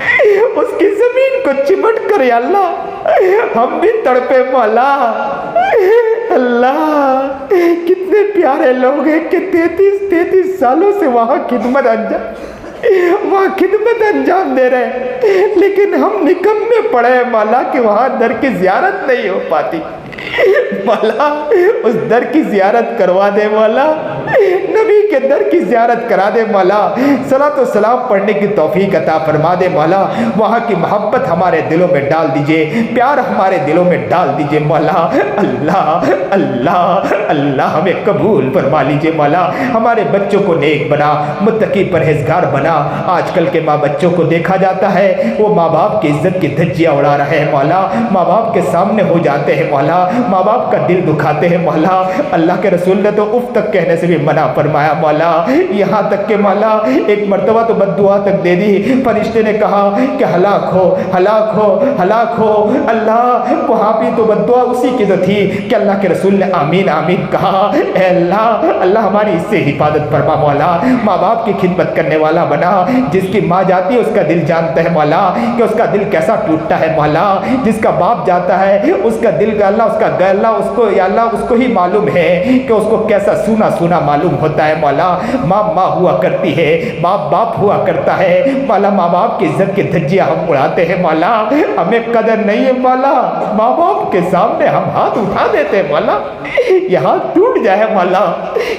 اس کی زمین کو چمٹ کر یا اللہ ہم بھی تڑپے مولا۔ اللہ کتنے پیارے لوگ ہیں کہ 33 سالوں سے وہاں خدمت انجام دے رہے ہیں، لیکن ہم نکمے پڑے ہیں مولا کہ وہاں در کی زیارت نہیں ہو پاتی۔ مولا اس در کی زیارت کروا دے مولا، نبی کے در کی زیارت کرا دے مولا، صلاۃ و سلام پڑھنے کی توفیق عطا فرما دے مولا، وہاں کی محبت ہمارے دلوں میں ڈال دیجئے، پیار ہمارے دلوں میں ڈال دیجئے مولا۔ اللہ اللہ اللہ ہمیں قبول فرما لیجئے مولا، ہمارے بچوں کو نیک بنا، متقی پرہیزگار بنا۔ آج کل کے ماں بچوں کو دیکھا جاتا ہے وہ ماں باپ کی عزت کی دھجیاں اڑا رہے ہیں مولا، ماں باپ کے سامنے ہو جاتے ہیں مولا، ماں باپ کا دل دکھاتے ہیں مولا۔ اللہ کے رسول نے تو اف تک کہنے سے بھی منع فرمایا مولا، یہاں تک کہ مولا ایک مرتبہ تو بد دعا تک دے دی، فرشتے نے کہا کہ ہلاک ہو ہلاک ہو ہلاک ہو۔ اللہ وہاں بھی تو بد دعا اسی کی تو تھی کہ اللہ کے رسول نے آمین آمین کہا۔ اے اللہ اللہ ہماری اس سے حفاظت فرما مولا، ماں باپ کی خدمت کرنے والا بنا، جس کی ماں جاتی ہے اس کا دل جانتا ہے مولا کہ اس کا دل کیسا ٹوٹتا ہے مولا، جس کا باپ جاتا ہے اس کا دل کا اللہ اس کا اللہ اس کو یا اللہ اس کو ہی معلوم ہے کہ اس کو کیسا سونا سونا معلوم ہوتا ہے مولا۔ ماں ماں ہوا کرتی ہے، باپ باپ ہوا کرتا ہے مولا، ماں باپ کی عزت کی دھجیاں ہم اڑاتے ہیں مولا، ہمیں قدر نہیں ہے مولا، ماں باپ کے سامنے ہم ہاتھ اٹھا دیتے ہیں مولا، یہ ہاتھ ٹوٹ جائے مولا،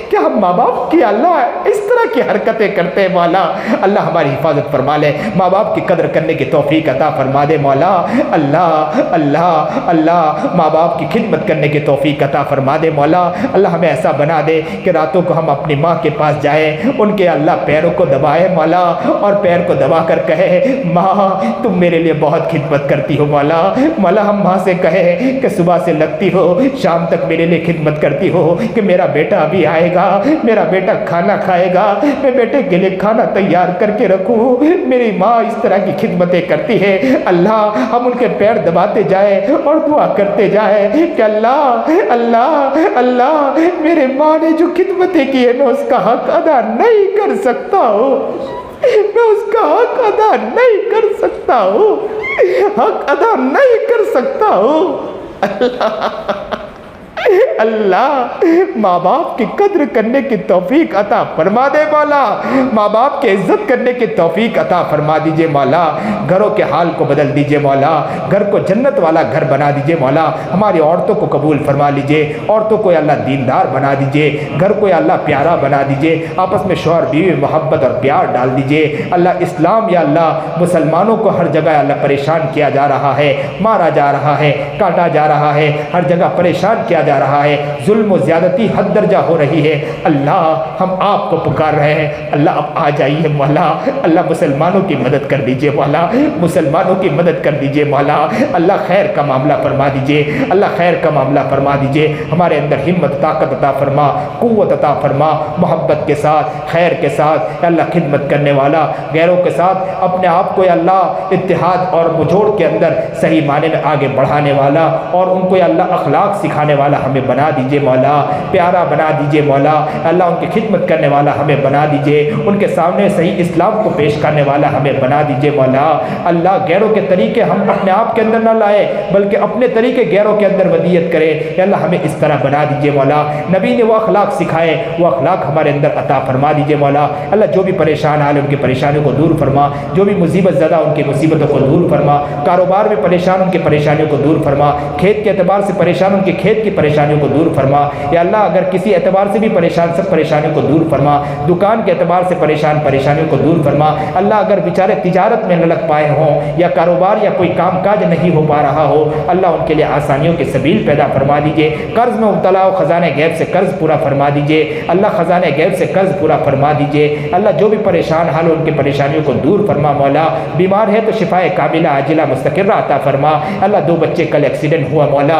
کیا ہم ماں باپ کی اللہ اس طرح کی حرکتیں کرتے ہیں مولا؟ اللہ ہماری حفاظت فرما لے، ماں باپ کی قدر کرنے کی توفیق عطا فرما دے مولا۔ اللہ اللہ اللہ ماں باپ کی خدمت کرنے کی توفیق عطا فرما دے مولا۔ اللہ ہمیں ایسا بنا دے کہ راتوں کو ہم اپنی ماں کے پاس جائیں، ان کے اللہ پیروں کو دبائے مولا، اور پیر کو دبا کر کہے ماں تم میرے لیے بہت خدمت کرتی ہو مولا۔ مولا ہم ماں سے کہے کہ صبح سے لگتی ہو شام تک میرے لیے خدمت کرتی ہو، کہ میرا بیٹا ابھی آئے گا، میرا بیٹا کھانا کھائے گا، میں بیٹے کے لیے کھانا تیار کر کے رکھوں۔ میری ماں اس طرح کی خدمتیں کرتی ہے، اللہ ہم ان کے پیر دباتے جائیں اور دعا کرتے جائیں کہ اللہ اللہ اللہ میرے ماں نے جو خدمتیں کی ہے میں اس کا حق ادا نہیں کر سکتا ہوں، میں اس کا حق ادا نہیں کر سکتا ہوں، حق ادا نہیں کر سکتا ہوں۔ اللہ ماں باپ کی قدر کرنے کی توفیق عطا فرما دے مولا، ماں باپ کی عزت کرنے کی توفیق عطا فرما دیجئے مولا، گھروں کے حال کو بدل دیجئے مولا، گھر کو جنت والا گھر بنا دیجئے مولا، ہماری عورتوں کو قبول فرما لیجئے، عورتوں کو اللہ دیندار بنا دیجئے، گھر کو اللہ پیارا بنا دیجئے، آپس میں شوہر بیوی محبت اور پیار ڈال دیجئے۔ اللہ اسلام یا اللہ مسلمانوں کو ہر جگہ اللہ پریشان کیا جا رہا ہے، مارا جا رہا ہے، کاٹا جا رہا ہے، ہر جگہ پریشان کیا جا رہا ہے، ظلم و زیادتی حد درجہ ہو رہی ہے۔ اللہ ہم آپ کو پکار رہے ہیں، اللہ اب آ جائیے مولا، اللہ مسلمانوں کی مدد کر دیجئے مولا، مسلمانوں کی مدد کر دیجئے مولا، اللہ خیر کا معاملہ فرما دیجئے، اللہ خیر کا معاملہ فرما دیجئے، ہمارے اندر ہمت طاقت عطا فرما، قوت عطا فرما، محبت کے ساتھ خیر کے ساتھ اللہ خدمت کرنے والا، غیروں کے ساتھ اپنے آپ کو اللہ اتحاد اور مجوڑ کے اندر صحیح معنی میں آگے بڑھانے والا، اور ان کو اللہ اخلاق سکھانے والا ہمیں بنا دیجئے مولا، پیارا بنا دیجئے مولا، اللہ ان کی خدمت کرنے والا ہمیں بنا دیجئے، ان کے سامنے صحیح اسلام کو پیش کرنے والا ہمیں بنا دیجئے مولا۔ اللہ غیروں کے طریقے ہم اپنے آپ کے اندر نہ لائے بلکہ اپنے طریقے غیروں کے اندر ودیت کرے، یا اللہ ہمیں اس طرح بنا دیجئے مولا، نبی نے وہ اخلاق سکھائے وہ اخلاق ہمارے اندر عطا فرما دیجئے مولا۔ اللہ جو بھی پریشان حال ان کی پریشانیوں کو دور فرما، جو بھی مصیبت زدہ ان کی مصیبتوں کو دور فرما، کاروبار میں پریشان ان کی پریشانیوں کو دور فرما، کھیت کے اعتبار سے پریشان ان کی کھیت کی پریشانیوں کو دور فرما، یا اللہ اگر کسی اعتبار سے بھی پریشان سب پریشانیوں کو دور فرما، دکان کے اعتبار سے پریشانیوں کو دور فرما، اللہ اگر بیچارے تجارت میں نہ لگ پائے ہوں یا کاروبار یا کوئی کام کاج نہیں ہو پا رہا ہو، اللہ ان کے لیے آسانیوں کے سبیل پیدا فرما دیجئے، قرض میں مبتلا ہو خزانہ غیب سے قرض پورا فرما دیجئے، اللہ خزانہ غیب سے قرض پورا فرما دیجئے، اللہ جو بھی پریشان حال ہو ان کی پریشانیوں کو دور فرما مولا، بیمار ہے تو شفائے کاملہ عاجلہ مستقرہ عطا فرما، اللہ 2 بچے کل ایکسیڈنٹ ہوا مولا،